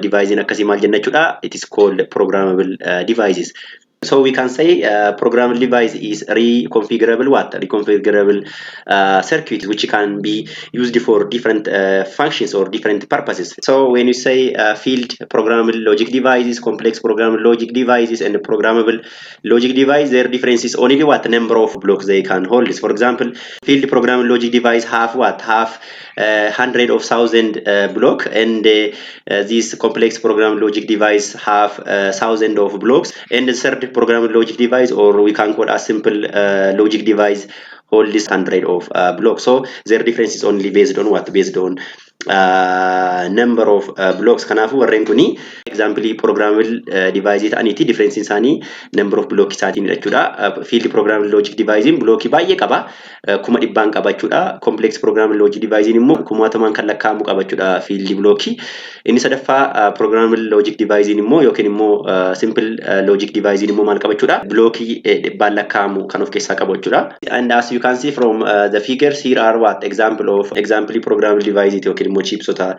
device akkasii maal jenna jechuudha. It is called programmable devices. So we can say programmable device is reconfigurable reconfigurable circuits which can be used for different functions or different purposes. So when you say field programmable logic devices, complex programmable logic devices, and programmable logic device, their difference is only what number of blocks they can hold. For example, field programmable logic device have 100,000 block, and this complex programmable logic device have 1,000 of blocks, and the third programmable logic device, or we can call a simple logic device, hold this 100 of blocks. So their difference is only based on what? Based on number of blocks. Kanafu warreen kuni example programmable device ta'aniiti difference isaanii number of blocks isaatiin jechuudha. Field programmable logic device blockii baay'ee qaba, kuma dhibbaan qaba jechuudha. Complex programmable logic device immoo kumaatamaan kan lakkaa'amu qaba jechuudha field blockii. Inni sadaffaa programmable logic device immoo yookiin immoo simple logic device immoo maal qaba jechuudha? Blockii dhibbaan lakkaa'amu kan of keessaa qabu jechuudha. And as you can see from the figures, here are what example programmable device yookiin immoo chipsota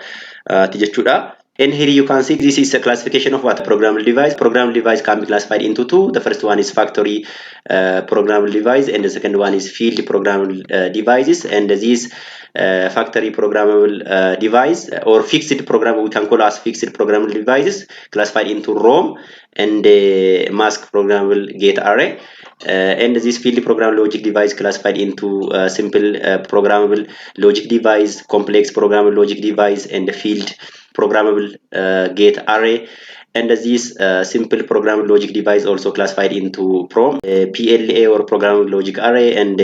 jechuudha. And here you can see this is a classification of what programmable device. Programmable device can be classified into two. The first one is factory programmable device, and the second one is field programmable devices. And these factory programmable device or fixed program, we can call as fixed programmable devices, classified into ROM and mask programmable gate array. And this field programmable logic device classified into simple programmable logic device, complex programmable logic device, and the field programmable gate array. And this simple programmable logic device also classified into PROM, PLA or programmable logic array, and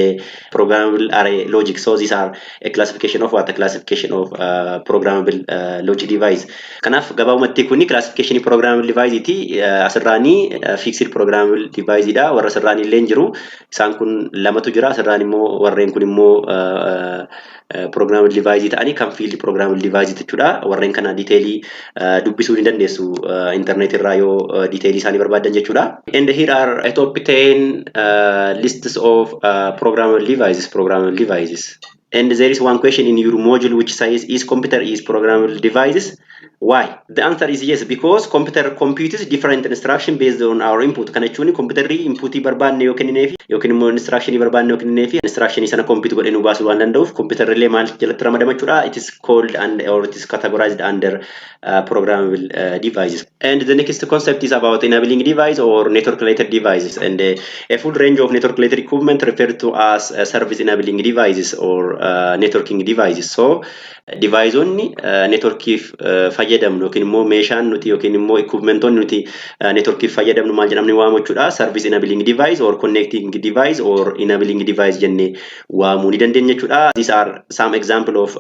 programmable array logic. So these are a classification of what? A classification of programmable logic device. Kanaf gabaabumatti kuni classification programmable device iti asirraani fixed programmable device ida warra asirraani illee jiru. Isaan kun lamatu jira. Asirraan immoo warreen kun immoo programmable device ta'anii kan field programmable device jechuudha. Warreen kana detailii dubbisuu ni dandeessu internet irraa yoo detailii isaanii barbaadan jechuudha. And here are a top 10 lists of programmable devices. And there is one question in your module which says, is computer is programmable devices? Why? The answer is yes, because computer computes different instruction based on our input. Kana jechuun computerri inputii barbaanne yoo kennineefi yookiin immoo instructionii barbaanne yoo kennineefi instructionii sana compute godhee nu baasuu waan danda'uuf computerrillee maal jalatti ramadama jechuudha. It is called or it is categorized under programmable devices. And the next concept is about enabling device or network related devices, and a full range of network related equipment referred to as service enabling devices or networking devices. So device onni networkiif fayyadamnu yookiin immoo meeshaan nuti yookiin immoo equipmentoonni nuti networkiif fayyadamnu maal jedhamni waamu jechuudha. Service enabling device or connecting device or enabling device jennee waamuu ni dandeenya jechuudha. These are some example of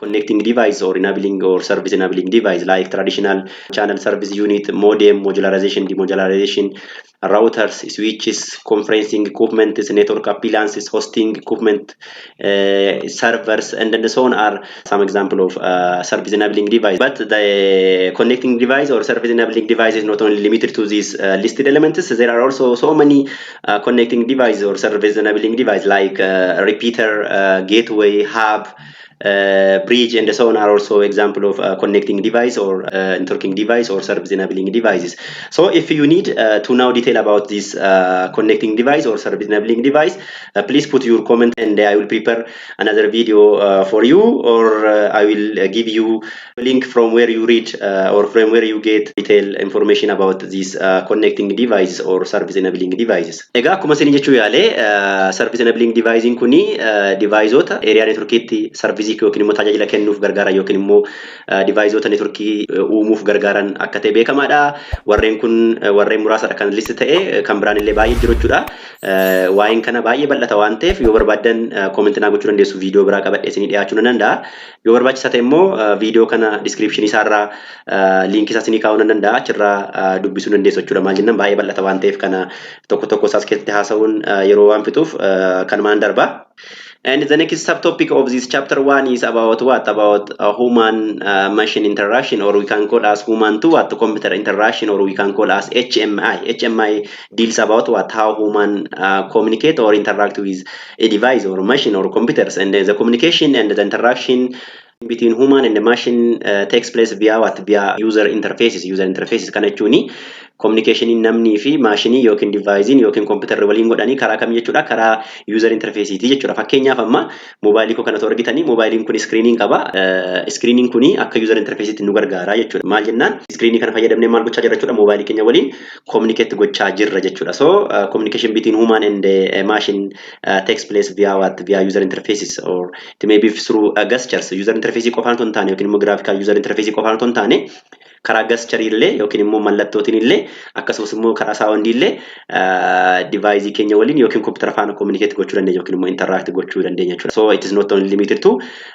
connecting device or enabling or service enabling device, like traditional channel service unit, modem, modularization, demodularization, routers, switches, conferencing equipment, network appliances, hosting equipment, servers, and then so on are some example of service enabling device. But the connecting device or service enabling device is not only limited to these listed elements. There are also so many connecting devices or service enabling device like repeater, gateway, hub, bridge, and so on are also example of connecting device or networking device or service enabling devices. So if you need to know detail about this connecting device or service enabling device, please put your comment and I will prepare another video for you, or I will give you a link from where you read or from where you get detailed information about these connecting device or service enabling devices. Ega akkuma isin jechuu yaale service enabling device kuni deviceota area networkitti service basic yookiin immoo tajaajila kennuuf gargaara yookiin immoo deviceota networkii uumuuf gargaaran akka ta'e beekamaadha. Warreen kun warreen muraasadha kan list ta'e kan biraan illee baay'ee jiru jechuudha. Waa'een kana baay'ee bal'ata waan ta'eef yoo barbaadan comment naa gochuu dandeessu viidiyoo biraa qabadhee isinii dhiyaachuu nan danda'a. Yoo barbaachisaa ta'e immoo viidiyoo kana description isaarraa linkii isaa isinii kaa'uu nan danda'a. Achirraa dubbisuu dandeessu jechuudha. Maal jennaan baay'ee bal'ata waan ta'eef kana tokko isaas keessatti haasa'uun yeroo waan fixuuf kanumaan darba. And the next subtopic of this chapter 1 is about what? About human machine interaction, or we can call as human to what? Computer interaction, or we can call as HMI. HMI deals about what? How human communicate or interact with a device or machine or computers, and the communication and the interaction between human and the machine takes place via what? Via user interfaces. User interfaces kana jechuun communication in namni fi maashinii yookiin device yookiin computer waliin godhanii karaa kam jechuudha? Karaa user interface ti jechuudha. Fakkeenyaaf amma mobaayilii koo kanatu argitanii mobaayiliin kun screening qaba. Screening kuni akka user interface tti nu gargaara jechuudha. Maal jennaan screening kana fayyadamnee maal gochaa jirra jechuudha? Mobaayilii keenya waliin communicate gochaa jirra jechuudha. So communication between human and machine takes place via what? Via user interfaces, or it may be through gestures. User interface qofaan ton taane yookiin immoo graphical user interface qofaan ton taane karaa gesture illee yookiin immoo mallattootiin illee akkasumas immoo karaa sound illee device keenya waliin yookiin computer faana communicate gochuu dandeenya yookiin immoo interact gochuu dandeenya jechuudha. So it is not only limited to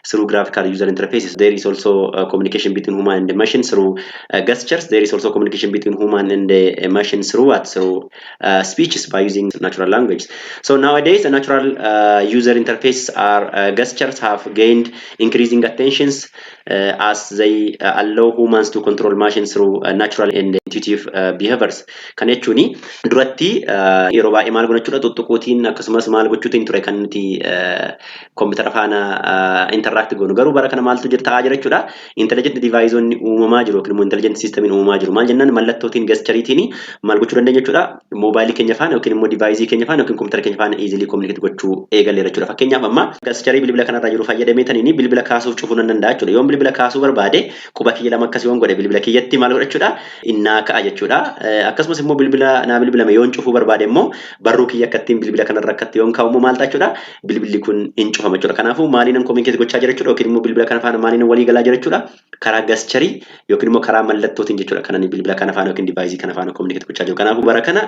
through graphical user interfaces. There is also communication between human and the machine through gestures. There is also communication between human and the machine through what? Through speeches by using natural language. So nowadays the natural user interfaces are gestures have gained increasing attentions as they allow humans to control machines through natural and intuitive behaviors. Kan jechuun duratti yeroo baay'ee maal gochuudha tuttuqootiin akkasumas maal gochuutiin ture kan nuti computer faana interact goonu garuu bara kana maaltu jira jechuudha. Intelligent device onni uumamaa jiru yookiin immoo intelligent system uumamaa jiru. Maal jennaan mallattootiin gestureetiin maal gochuu dandeenya jechuudha. Mobaayilii keenya faana yookiin immoo device keenya faana yookiin computer keenya faana easily communicate gochuu eegaleera jechuudha. Fakkeenyaaf amma gesture bilbila kanarraa jiru fayyadamee taniini bilbila kaasuuf cufuu nan danda'a jechuudha. Yoo bilbila kaasuu barbaade quba kiyya lama akkasii waan godhe bilbila kiyyatti maal godhachuudha innaa ka'a jechuudha. Akkasumas immoo bilbila naa bilbilame yoon cufuu barbaade immoo barruu kiyya akkattiin bilbila kanarra akkatti yoon kaa'u immoo maal ta'a jechuudha bilbilli kun hin cufama jechuudha. Kanaafuu maaliin communicate gochaa jira jechuudha yookiin immoo bilbila kana faana maaliin walii galaa jira jechuudha karaa gesture yookiin immoo karaa mallattootiin jechuudha. Kanani bilbila kana faana yookiin device kana faana communicate gochaa jiru. Kanaafuu bara kana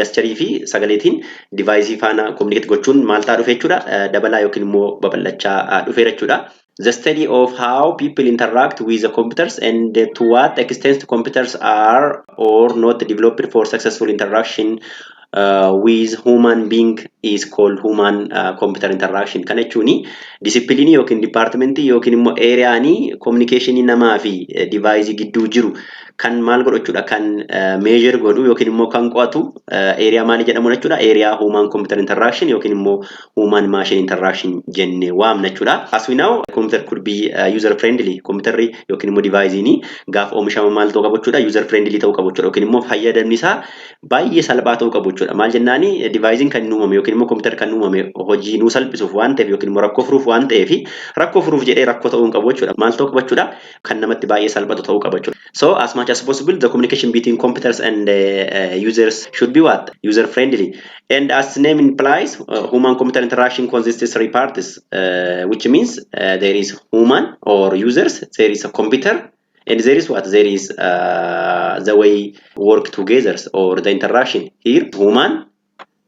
gesture fi sagaleetiin device faana communicate gochuun maal ta'a dhufe jechuudha dabalaa yookiin immoo babal'achaa dhufeera jechuudha. The study of how people interact with the computers and to what extent computers are or not developed for successful interaction with human being is called human computer interaction. Kan jechuun discipline yookiin department yookiin immoo area communication namaa fi device gidduu jiru kan maal godhu jechuudha kan measure godhu yookiin immoo kan qo'atu area maali jedhamu jechuudha. Area human computer interaction yookiin immoo human machine interaction jennee waamna jechuudha. As we know computer could be user friendly. Computerri yookiin immoo device gaaf oomishama maal ta'uu qabu jechuudha user friendly ta'uu qabu jechuudha yookiin immoo fayyadamni isaa baay'ee salphaa ta'uu qabu jechuudha. Maal jennaani device kan uumame yookiin immoo computer kan uumame hojii nuu salphisuuf waan ta'eef yookiin immoo rakkoo furuuf waan ta'eef rakkoo furuuf jedhee rakkoo ta'uu qabu jechuudha. Maal ta'uu qabu jechuudha kan namatti baay'ee salphatu ta'uu qabu jechuudha. So as much as possible the communication between computers and users should be what? User friendly. And as the name implies human computer interaction consists of three parts which means there is human or users, there is a computer, and there is what? There is the way work together or the interaction. Here human,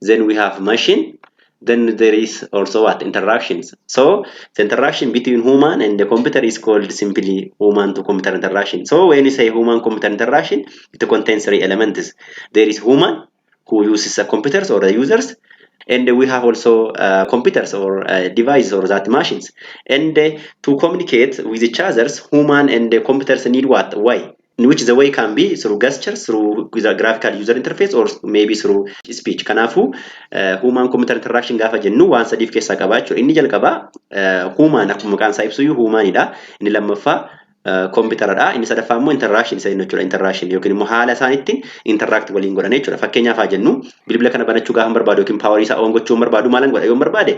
then we have machine, then there is also what? Interactions. So the interaction between human and the computer is called simply human to computer interaction. So when you say human computer interaction, it contains three elements. There is human who uses the computers or the users, and we have also computers or devices or that machines. And to communicate with each other, human and the computers need what? Way. In which the way can be through gestures, through with a graphical user interface, or maybe through speech. Kanafu human computer interaction gaafa jennu waan sadiif keessaa qaba jechuudha. Inni jalqaba human akkuma maqaan isaa ibsu humanidha. Inni lammaffaa computeradha. Inni sadaffaa immoo interaction isa jechuudha. Interaction yookiin immoo haala isaaniitiin interact waliin godhan jechuudha. Fakkeenyaaf haa jennu bilbila kana banachuu gaafa barbaadu yookiin power isaa on gochuu barbaadu maalan godha yoo barbaade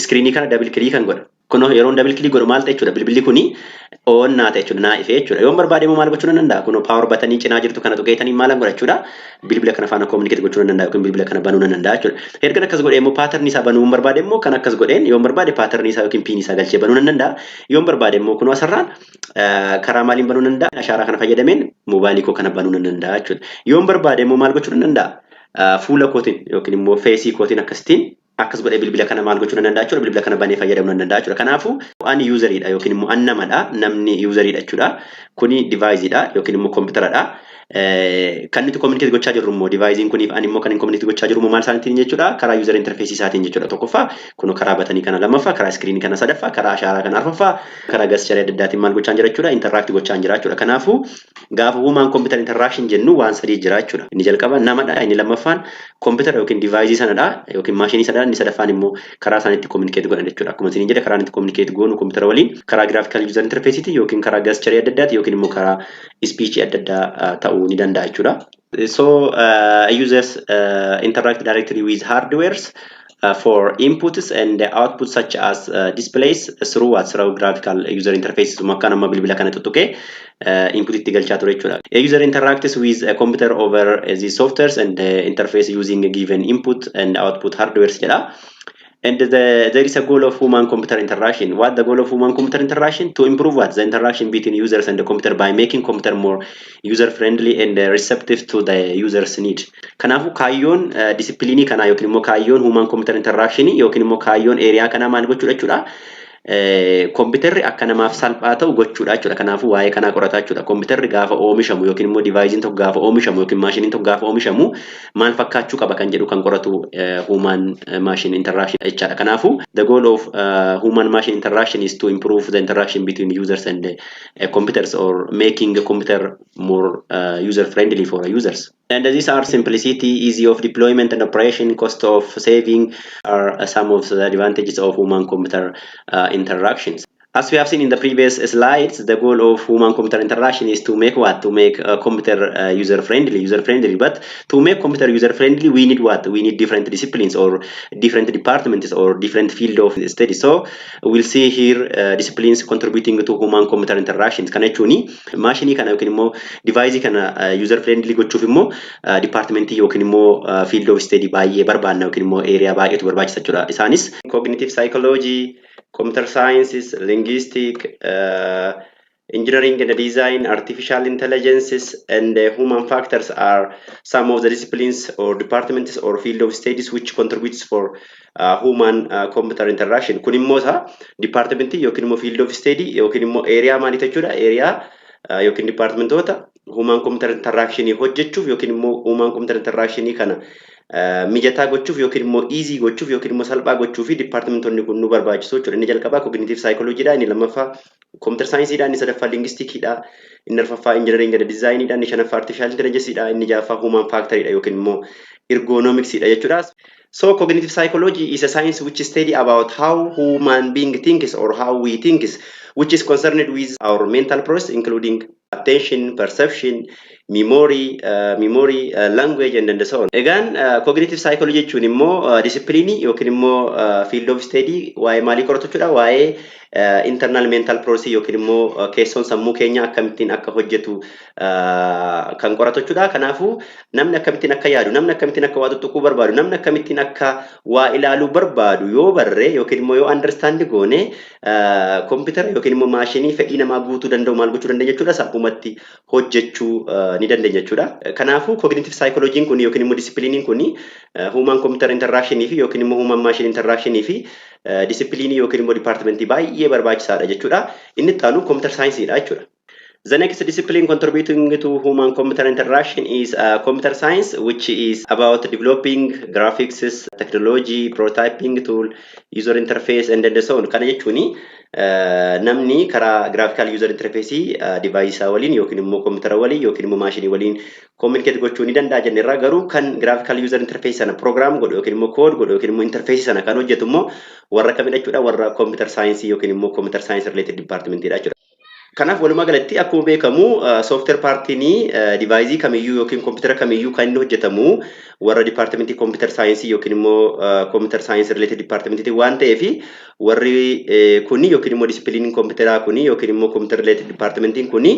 screenii kana double click kan godha. Kuno yeroo double click godhu maal ta'e jechuudha bilbilli kuni on naa ta'e jechuudha naa ife jechuudha. Yoo barbaade immoo maal gochuu danda'a? Kuno power button cinaa jirtu kana tuqeetanii maal godha jechuudha? Bilbila kana faana communicate gochuu danda'a yookiin bilbila kana banuu danda'a jechuudha. Erga akkas godhee immoo pattern isaa banuu barbaade immoo kan akkas godheen yoo barbaade pattern isaa yookiin pin isaa galchee banuu danda'a. Yoo barbaade immoo kuno asirraan karaa maaliin banuu danda'a? Ashaaraa kana fayyadameen mobaayilii koo kana banuu danda'a jechuudha. Yoo barbaade immoo maal gochuu danda'a? Fuula kootiin yookiin immoo feesii kootiin akkasitiin akkas godhee bilbila kana maal gochuu danda'a jechuudha. Bilbila kana banee fayyadamuu danda'a jechuudha. Kanaafuu ani useridha yookiin immoo an namadha. Namni useridha jechuudha. Kuni deviceidha yookiin immoo kompiitaradha. Kan nuti communicate gochaa jirru immoo devicein kuniif ani immoo kan hin communicate gochaa jirru immoo maal isaaniitiin jechuudha. Karaa user interface isaatiin jechuudha. Tokkoffaa kun karaa batanii kana lammaffaa, karaa screen kana sadaffaa, karaa ashaaraa kana arfaffaa, karaa gesture adda addaatiin maal gochaa jira jechuudha. Interact gochaa jira jechuudha. Kanaafuu gaafa human computer interaction jennu waan sadii jira jechuudha. Inni jalqaba namadha, inni lammaffaan computer yookiin device sanadha yookiin maashinii sanadha, inni sadaffaan immoo karaa isaaniitti communicate godhan jechuudha. Akkuma isin jedhe karaa itti communicate goonu computer waliin karaa graphical user interface yookiin karaa gesture adda addaati yookiin immoo karaa speech adda addaa ta'uu ni danda'a jechuudha. So users interact directly with hardwares for inputs and outputs such as displays through graphical user interfaces. Makkaan amma bilbila kana tuttuqee input itti galchaa ture jechuudha. A user interacts with a computer over the softwares and interface using a given input and output hardwares jedha. And there is a goal of human-computer interaction. What the goal of human-computer interaction? To improve what? The interaction between users and the computer by making computer more user-friendly and receptive to the user's need. Kanaafuu kaayyoon disciplinii kana yookiin immoo kaayyoon human-computer interaction yookiin immoo kaayyoon area kana maal gochuudha jechuudha? Computerri akka namaaf salphaa ta'u gochuudha jechuudha. Kanaafuu waa'ee kanaa qorataa jechuudha. Computerri gaafa oomishamu yookiin immoo devicein tokko gaafa oomishamu yookiin maashiniin tokko gaafa oomishamu maal fakkaachuu qaba kan jedhu kan qoratu human machine interaction jechuudha. Kanaafuu the goal of human machine interaction is to improve the interaction between users and computers or making the computer more user friendly for users. And these are simplicity, easy of deployment and operation, cost of saving are some of the advantages of human-computer interactions. As we have seen in the previous slides, the goal of human-computer interaction is to make what? To make a computer user-friendly. But to make computer user-friendly, we need what? We need different disciplines or different departments or different field of study. So we'll see here disciplines contributing to human-computer interactions. Kana jechuuni maashinii kana yookiin immoo device kana user-friendly gochuuf immoo departmentii yookiin immoo field of study baay'ee barbaanna yookiin immoo area baay'eetu barbaachisa jechuudha. Isaanis cognitive psychology, computer sciences, linguistic, engineering and design, artificial intelligences, and human factors are some of the disciplines or departments or field of studies which contributes for human computer interaction. Kun immoo department yookiin immoo field of study yookiin immoo area maali jechuudha? Area yookiin departmentoota human computer interaction hojjechuuf yookiin immoo human computer interaction kana mijataa gochuuf yookiin immoo easy gochuuf yookiin immoo salphaa gochuuf departmentonni kun nu barbaachisu jechuudha. Inni jalqabaa cognitive psychology dha, inni lammaffaa computer science dha, inni sadaffaa linguistic dha, inni arfaffaa engineering and design dha, inni shanaffaa artificial intelligence dha, inni ja'affaa human factor dha yookiin immoo ergonomics dha jechuudha. So cognitive psychology is a science which study about how human being thinks or how we think, which is concerned with our mental process including attention, perception, memory, language, and so on. Again, cognitive psychology jechuun immoo discipline yookiin immoo field of study waa'ee maalii qoratu jechuudha? Waa'ee internal mental process yookiin immoo keessoon sammuu keenya akkamittiin akka hojjetu kan qoratu jechuudha. Kanaafuu namni akkamittiin akka yaadu, namni akkamittiin akka waa tuttuquu barbaadu, namni akkamittiin akka waa ilaaluu barbaadu yoo barree yookiin immoo yoo understand goone computer yookiin immoo maashinii fedhii namaa guutuu danda'u maal gochuu dandeenya jechuudha? Salphumatti hojjechuu ni dandeenya jechuudha. Kanaafuu cognitive psychology kun yookiin immoo discipline kun human computer interaction fi yookiin immoo human machine interaction fi discipline yookiin immoo department baay'ee barbaachisaadha jechuudha. Inni itti aanu computer science dha jechuudha. The next discipline contributing to human-computer interaction is computer science, which is about developing graphics, technology, prototyping tool, user interface, and so on. Kana jechuuni namni karaa graphical user interface device waliin yookiin immoo computer waliin yookiin immoo maashinii waliin communicate gochuu ni danda'a jennerraa garuu kan graphical user interface sana program godhu yookiin immoo code godhu yookiin immoo interface sana kan hojjetu immoo warra kamidha jechuudha? Warra computer science yookiin immoo computer science related department dha jechuudha. Kanaaf walumaa galatti akkuma beekamu software partiin device kamiyyuu yookiin computer kamiyyuu kan inni hojjetamu warra departmentii computer science yookiin immoo computer science related departmentii waan ta'eef warri kuni yookiin immoo discipline computeraa kuni yookiin immoo computer related departmentiin kuni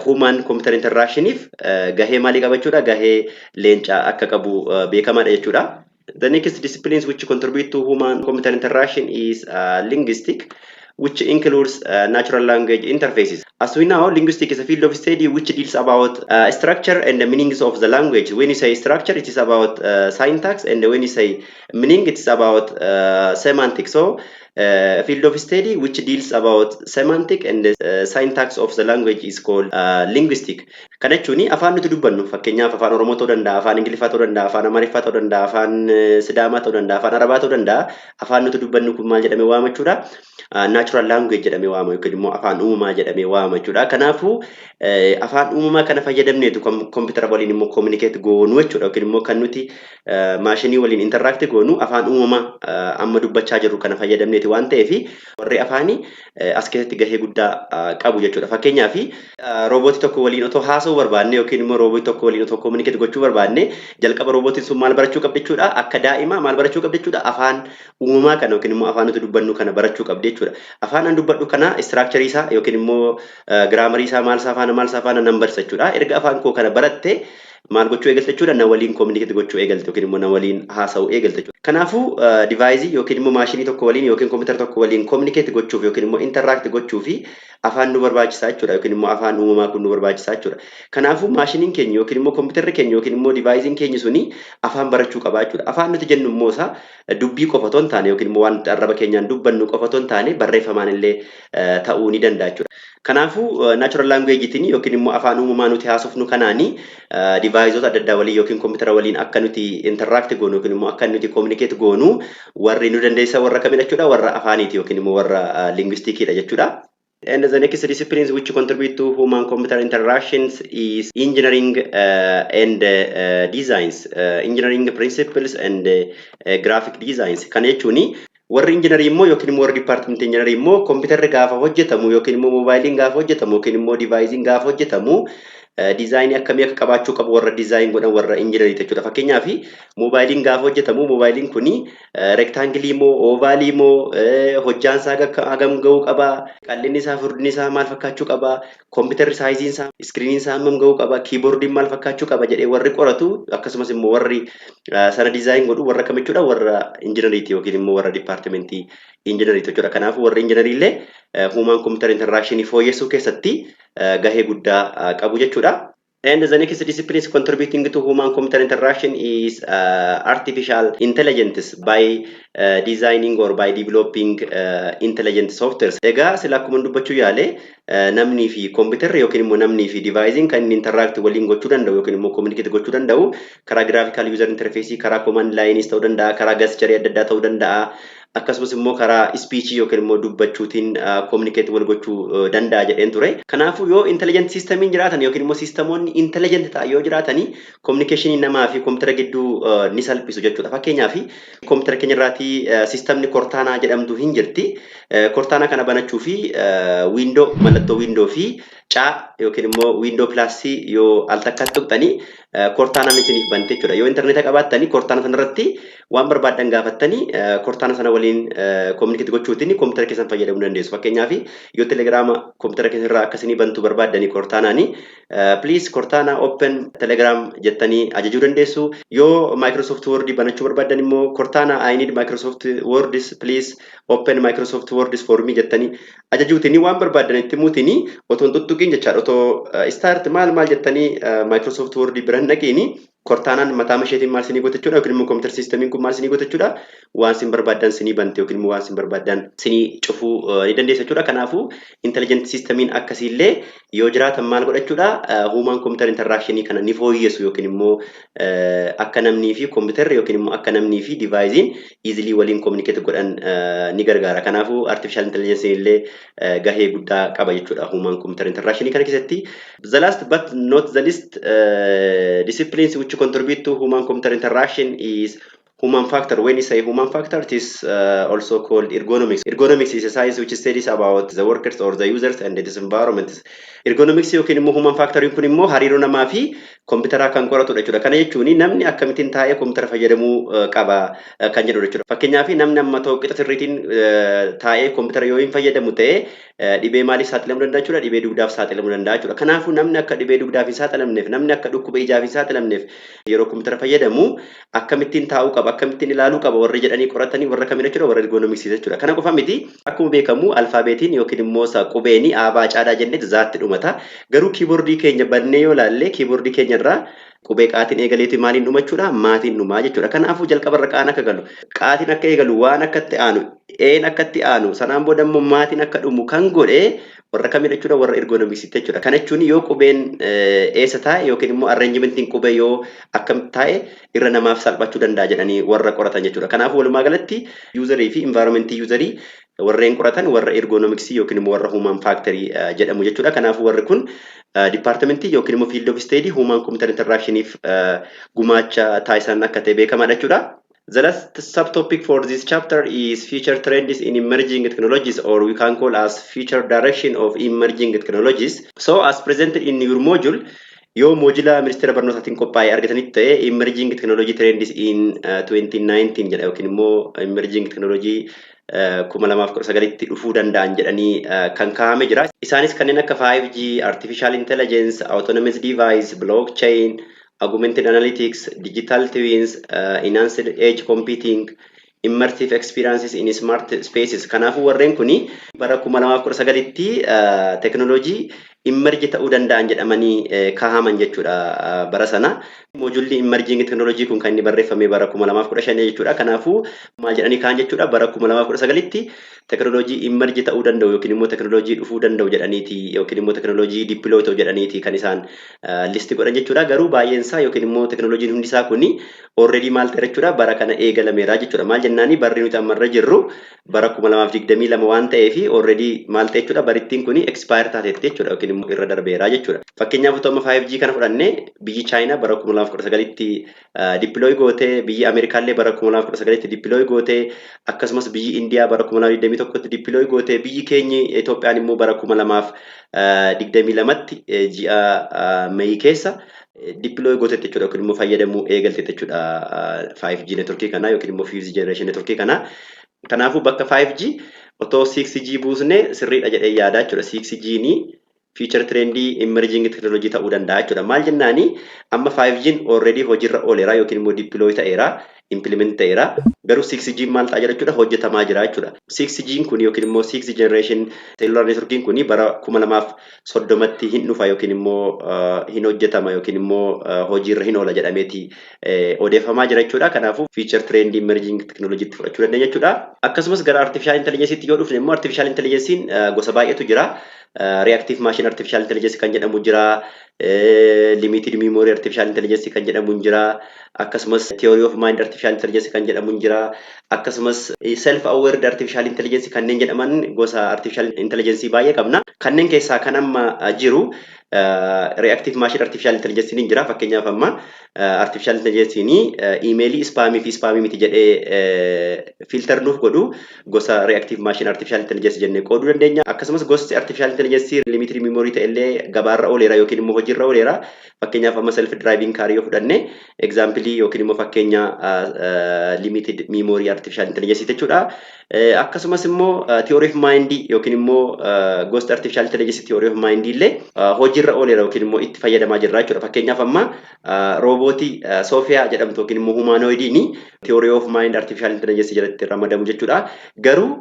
human computer interactionif gahee maalii qabachuudha gahee leencaa akka qabu beekamaadha jechuudha. The next disciplines which contribute to human computer interaction is linguistic, which includes natural language interfaces. As we know, linguistics is a field of study which deals about structure and the meanings of the language. When you say structure, it is about syntax, and when you say meaning, it is about semantics. So, field of study which deals about semantic and syntax of the language is called linguistic. Kana jechuun afaan nuti dubbannu fakkeenyaaf afaan Oromoo ta'uu danda'a, afaan Ingiliffaa ta'uu danda'a, afaan Amaariffaa ta'uu danda'a, afaan Sidaamaa ta'uu danda'a, afaan Arabaa ta'uu danda'a. Afaan nuti dubbannu kun maal jedhamee waamama jechuudha? Natural language jedhamee waamama yookiin immoo afaan uumamaa jedhamee waamama jechuudha. Kanaafuu afaan uumamaa kana fayyadamneetu computer waliin immoo communicate goonu jechuudha yookiin immoo kan nuti maashinii waliin interact goonu afaan uumamaa amma dubbachaa jirru kana fayyadamneeti waan ta'eef warri afaanii as keessatti gahee guddaa qabu jechuudha. Fakkeenyaaf roobootii tokko waliin otoo haasa'uu barbaanne yookiin immoo roobootii tokko waliin otoo communicate gochuu barbaanne jalqaba roobootiin sun maal barachuu qabdi jechuudha? Akka daa'imaa maal barachuu qabdi jechuudha? Afaan uumamaa kana yookiin immoo afaan nuti dubbannu kana barachuu qabdi jechuudha. Afaan an dubbadhu kana structure isaa yookiin immoo grammar isaa maal saafana nan barsa jechuudha. Erga afaan koo kana baratte maal gochuu eegalte jechuudha? Na waliin communicate gochuu eegalte yookiin immoo na waliin haasa'uu eegalte jechuudha. Kanaafuu device yookiin immoo maashinii tokko waliin yookiin computer tokko waliin communicate gochuuf yookiin immoo interact gochuuf afaan nu barbaachisaa jechuudha yookiin immoo afaan uumamaa kun nu barbaachisaa jechuudha. Kanaafuu maashiniin keenya yookiin immoo computerri keenya yookiin immoo devicein keenya suni afaan barachuu qaba jechuudha. Afaan nuti jennu immoo isaa dubbii qofa otoo hin taane yookiin immoo waan arraba keenyaan dubbannu qofa otoo hin taane barreeffamaan illee ta'uu ni danda'a jechuudha. Kanaafuu natural language tiin yookiin immoo afaan uumamaa nuti haasofnu kanaani deviceota adda addaa waliin yookiin computer waliin akka nuti interact goonu yookiin immoo akka nuti communicate goonu warri nu dandeessa warra kamidha jechuudha? Warra afaaniiti yookiin immoo warra linguistikiidha jechuudha. And the next disciplines which contribute to human computer interactions is engineering and designs, engineering principles and graphic designs. Kana jechuun warri engineering immoo yookiin immoo warri department engineering immoo computerri gaafa hojjetamu yookiin immoo mobaayiliin gaafa hojjetamu yookiin immoo devicein gaafa hojjetamu design akkamii akka qabaachuu qabu warra design godhan warra engineering jechuudha. Fakkeenyaaf mobaayiliin gaafa hojjetamu mobaayiliin kuni rectangle moo oval moo hojjaan isaa hagam ga'uu qaba, qal'inni isaa furdinni isaa maal fakkaachuu qaba, computer size isaa screen isaa hammam ga'uu qaba, keyboard maal fakkaachuu qaba jedhee warri qoratu akkasumas immoo warri sana design godhu warra kam jechuudha? Warra engineering yookiin immoo warra department engineering jechuudha. Kanaafuu warri engineering illee human computer interaction fooyyessuu keessatti gahee guddaa qabu jechuudha. And the next discipline contributing to human computer interaction is artificial intelligence by designing or by developing intelligent softwares. Egaa sila akkuma dubbachuu yaale namni fi computer yookiin immoo namni fi devicein kan inni interact waliin gochuu danda'u yookiin immoo communicate gochuu danda'u karaa graphical user interface karaa command lines ta'uu danda'a, karaa gesture adda addaa ta'uu danda'a. Akkasumas immoo karaa speech yookiin immoo dubbachuutiin communicate wal gochuu danda'a jedheen ture. Kanaafuu yoo intelligent systemiin jiraatan yookiin immoo sistemoonni intelligent ta'an yoo jiraatanii communication namaa fi computer gidduu ni salphisu jechuudha. Fakkeenyaaf computer keenya irraati sistemni Cortana jedhamtu hin jirti. Cortana kana banachuu fi window mallattoo window fi caa yookiin immoo window plus yoo al takkatti tuqxanii Cortana isiniif bante jechuudha. Yoo internet qabaattanii Cortana sanarratti waan barbaadan gaafattanii Cortana sana waliin communicate gochuutiin computer keessan fayyadamuu dandeessu. Fakkeenyaaf yoo Telegram computer keessan irraa akkasii bantu barbaadanii Cortanaani please Cortana open Telegram jettanii ajajuu dandeessu. Yoo Microsoft Word banachuu barbaadan immoo Cortana I need Microsoft Word please open Microsoft Word for me jettanii ajajuutiin waan barbaadan itti muutiin otoo tuttuqiin jechaadha. Otoo start maal jettanii Microsoft Word biran dhaqiini Cortanaan mataa masheetiin maal sinii gotachuudha yookiin immoo computer systemiin kun maal sinii gotachuudha waan sin barbaadan sinii bante yookiin immoo waan sin barbaadan sinii cufuu ni dandeessa jechuudha. Kanaafuu intelligent systemiin akkasiillee yoo jiraatan maal godhachuudha human computer interaction kana ni fooyyessu yookiin immoo akka namnii fi computer yookiin immoo akka namnii fi devicein easily waliin communicate godhan ni gargaara. Kanaafuu artificial intelligence illee gahee guddaa qaba jechuudha human computer interaction kana keessatti. The last but not the least disciplines which contribute to human computer interaction is human factor. When you say human factor, it is also called ergonomics. Ergonomics is a science which studies about the workers or the users and its environment. Ergonomics yookiin immoo human factor kun immoo hariiroo namaa fi kompiitaraa kan qoratudha jechuudha. Kana jechuun namni akkamittiin taa'ee kompiitara fayyadamuu qaba kan jedhu jechuudha. Fakkeenyaaf namni amma tokko qixa sirriitiin taa'ee kompiitara yoo hin fayyadamu ta'e dhibee maaliif saaxilamuu danda'a jechuudha? Dhibee dugdaaf saaxilamuu danda'a jechuudha. Kanaafuu namni akka dhibee dugdaaf hin saaxilamneef, namni akka dhukkuba ijaaf hin saaxilamneef yeroo kompiitara fayyadamu akkamittiin taa'uu qaba, akkamittiin ilaaluu qaba warri jedhanii qoratanii warra kamii jechuudha? Warra ergonomiksii jechuudha. Kana qofa miti akkuma beekamu alfaabeetiin yookiin immoo qubeeni aabaa caadaa jennee zaatti dhumata. Garuu kiiboordii keenya bannee yoo laalle kiiboordii keenya irraa qubee qaatiin eegaleeti maaliin dhumachuudha? Maatiin dhumaa jechuudha. Kanaafuu jalqabarra qaan akka galu, qaatiin akka eegalu, waan akka itti aanu, een akka itti aanu, sanaan booda immoo maatiin akka dhumu kan godhe warra kamii jechuudha? Warra ergonomiksii jechuudha. Kana jechuun yoo qubeen eessa taa'e yookiin immoo arranjimentiin qubee yoo akkam taa'e irra namaaf salphachuu danda'a jedhanii warra qoratan jechuudha. Kanaafuu walumaa galatti yuuzarii fi environmentii yuuzarii warreen qoratan warra ergonomiksii yookiin immoo warra human factory jedhamu jechuudha. Kanaafuu warri kun departmentii yookiin immoo field of study human computer interactioniif gumaacha taasisan akka ta'e beekamaadha jechuudha. The last subtopic for this chapter is future trends in emerging technologies, or we can call as future direction of emerging technologies. So as presented in your module, yoo moojila ministeera barnootaatiin qophaa'ee argatanitti ta'e emerging technology trends in 2019 jedha yookiin immoo emerging technology 2019tti dhufuu danda'an jedhanii kan kaa'ame jira. Isaanis kanneen akka 5G, artificial intelligence, autonomous device, blockchain, augmented analytics, digital twins, enhanced edge computing, immersive experiences in smart spaces. Kanaafuu warreen kuni bara 2019tti teknooloojii immerji ta'uu danda'an jedhamanii kaahaman jechuudha bara sana. Moojulli immerjing teknooloojii kun kan inni barreeffame bara 2015 jechuudha. Kanaafuu maal jedhanii kaan jechuudha? Bara 2019tti teknooloojii immerji ta'uu danda'u yookiin immoo teknooloojii dhufuu danda'u jedhaniiti yookiin immoo teknooloojii dippilooy ta'u jedhaniiti kan isaan listi godhan jechuudha. Garuu baay'een isaa yookiin immoo teknooloojiin hundi isaa kuni already maal ta'e jechuudha? Bara kana eegalameera jechuudha. Maal jennaani barri nuti ammarra jirru bara 2022 waan ta'eef already maal ta'e jechuudha? Barittiin kuni expire taateetti jechuudha yookiin immoo irra darbeera jechuudha. Fakkeenyaaf utuma 5G kana fudhannee biyyi China bara 2019tti dippilooy goote, biyyi Ameerikaallee bara 2019tti dippilooy goote, akkasumas biyyi Indiyaa bara 2021tti dippilooy goote, biyyi keenya Itoophiyaan immoo bara 2022tti ji'a Meey keessa dippilooy gootetti jechuudha yookiin immoo fayyadamuu eegalte jechuudha 5G networkii kana yookiin immoo 5G generation networkii kana. Kanaafuu bakka 5G otoo 6G buusnee sirriidha jedhee yaada jechuudha. 6G ni future trendy emerging technology ta'uu danda'a jechuudha. Maal jennaani amma 5G already hojiirra ooleera yookiin immoo dippilooy ta'eera, implement ta'eera. Garuu 6G maal ta'a jechuudha? Hojjetamaa jira jechuudha. 6G kun yookiin immoo 6 generation cellular networking kun bara 2030tti hin dhufa yookiin immoo hin hojjetama yookiin immoo hojiirra hin oola jedhameeti odeeffamaa jira jechuudha. Kanaafuu future trendy emerging technology itti fudhachuu dandeenya jechuudha. Akkasumas gara artificial intelligence yoo dhufne immoo artificial intelligence gosa baay'eetu jira. Reactive machine artificial intelligence kan jedhamu jira, limited memory artificial intelligence kan jedhamu jira, akkasumas theory of mind artificial intelligence kan jedhamu jira, akkasumas self aware artificial intelligence kanneen jedhaman gosa artificial intelligence baay'ee qabna. Kanneen keessaa kan amma jiru reactive machine artificial intelligence ni jira. Fakkeenyaaf amma artificial intelligence ni emailii spamii fi spamii miti jedhee filter nuuf godhu gosa reactive machine artificial intelligence jennee qooduu dandeenya. Akkasumas gosti artificial intelligence limited memory ta'ellee gabaarra ooleera yookiin immoo hojiirra ooleera. Fakkeenyaaf amma self driving car yoo fudhanne example yookiin immoo fakkeenya limited memory artificial intelligence jechuudha. Akkasumas immoo theory of mind yookiin immoo gosti artificial intelligence theory of mind illee hojiirra ooleera yookiin immoo itti fayyadamaa jirra jechuudha. Fakkeenyaaf amma roobootii Sofiyaa jedhamtu yookiin immoo humanoidiin theory of mind artificial intelligence jalatti ramadamu jechuudha. Garuu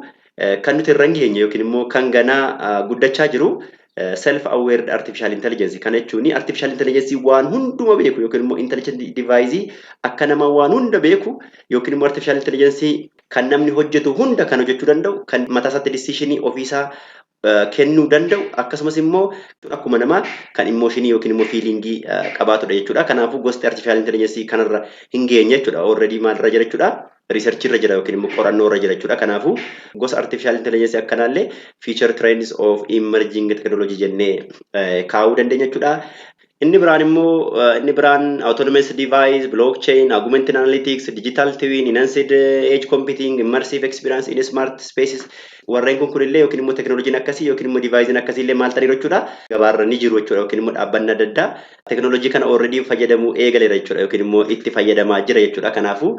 kan nuti irra hin geenye yookiin immoo kan ganaa guddachaa jiru self aware artificial intelligence kan jechuun artificial intelligence waan hunduma beeku yookiin immoo intelligent device akka nama waan hunda beeku yookiin immoo artificial intelligence kan namni hojjetu hunda kan hojjechuu danda'u, kan mataa isaatti decision ofiisaa kennuu danda'u, akkasumas immoo akkuma namaa kan emotion yookiin immoo feelingii qabaatudha jechuudha. Kanaafuu gosti artificial intelligence kanarra hin geenye jechuudha. Already maalirra jira jechuudha? Research irra jira yookiin immoo qorannoo irra jira jechuudha. Kanaafuu gosa artificial intelligence akkanaallee future trends of emerging technology jennee kaa'uu dandeenya jechuudha. Inni biraan autonomous device, blockchain, augmented analytics, digital twin, enhanced edge computing, immersive experience in smart spaces. Warreen kun kunillee yookiin immoo teknooloojiin akkasii yookiin immoo devicein akkasii illee maal ta'anii jechuudha gabaarra ni jiru jechuudha yookiin immoo dhaabbanni adda addaa teknooloojii kana already fayyadamuu eegaleera jechuudha yookiin immoo itti fayyadamaa jira jechuudha. Kanaafuu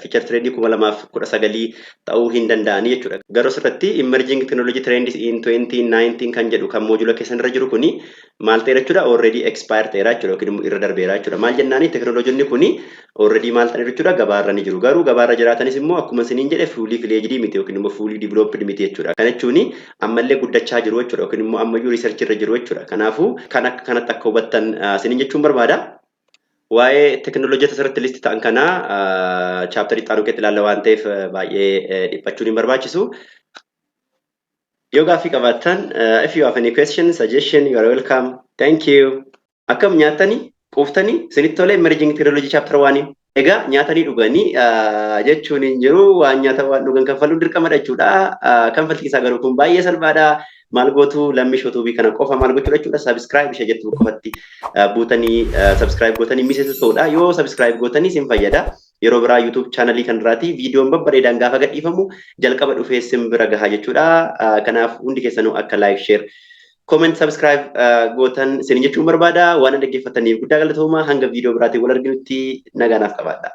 feature trend 2019 ta'uu hin danda'anii jechuudha. Garuu asirratti emerging technology trends in 2019 kan jedhu kan moojula keessan irra jiru kuni maal ta'e jechuudha already expired ta'eera jechuudha yookiin immoo irra darbeera jechuudha. Maal jennaani teknooloojiin kuni already maal ta'e jechuudha gabaarra ni jiru. Garuu gabaarra jiraatanis immoo akkuma isiniin jedhe fully fledged miti yookiin immoo fully developed miti jechuudha. Kana jechuun ammallee guddachaa jiru jechuudha yookiin immoo ammayyuu research irra jiru jechuudha. Kanaafuu kan akka kanatti akka hubattan isiniin jechuun barbaada. Waa'ee teknooloojii asirratti listi ta'an kana chapter itti aanu keessatti ilaalla waan ta'eef baay'ee dhiphachuun hin barbaachisu. Yoo gaaffii qabaattan if you have any question, suggestion, you are welcome. Thank you. Akkam nyaatanii quuftanii isinitti tolee emerging technology chapter 1 egaa nyaatanii dhuganii jechuun hin jiru waan nyaata waan dhugan kanfaluu dirqama jechuudha. Kanfaltii isaa garuu kun baay'ee salphaadha. Maal gootu Lamishow Tube kana qofa maal gochuu jechuudha subscribe ishee jettu qofatti buutanii subscribe gootanii miseetu ta'udha. Yoo subscribe gootanii isin fayyada. Yeroo biraa YouTube channel kan irraati viidiyoon babbareedaan gaafa gadhiifamu jalqaba dhufee isin bira gahaa jechuudha. Kanaaf hundi keessanuu akka like share comment subscribe gootan isin jechuun barbaada. Waan dhaggeeffataniif guddaa galatoomaa hanga viidiyoo biraatiin wal arginutti nagaanaaf qabaadha.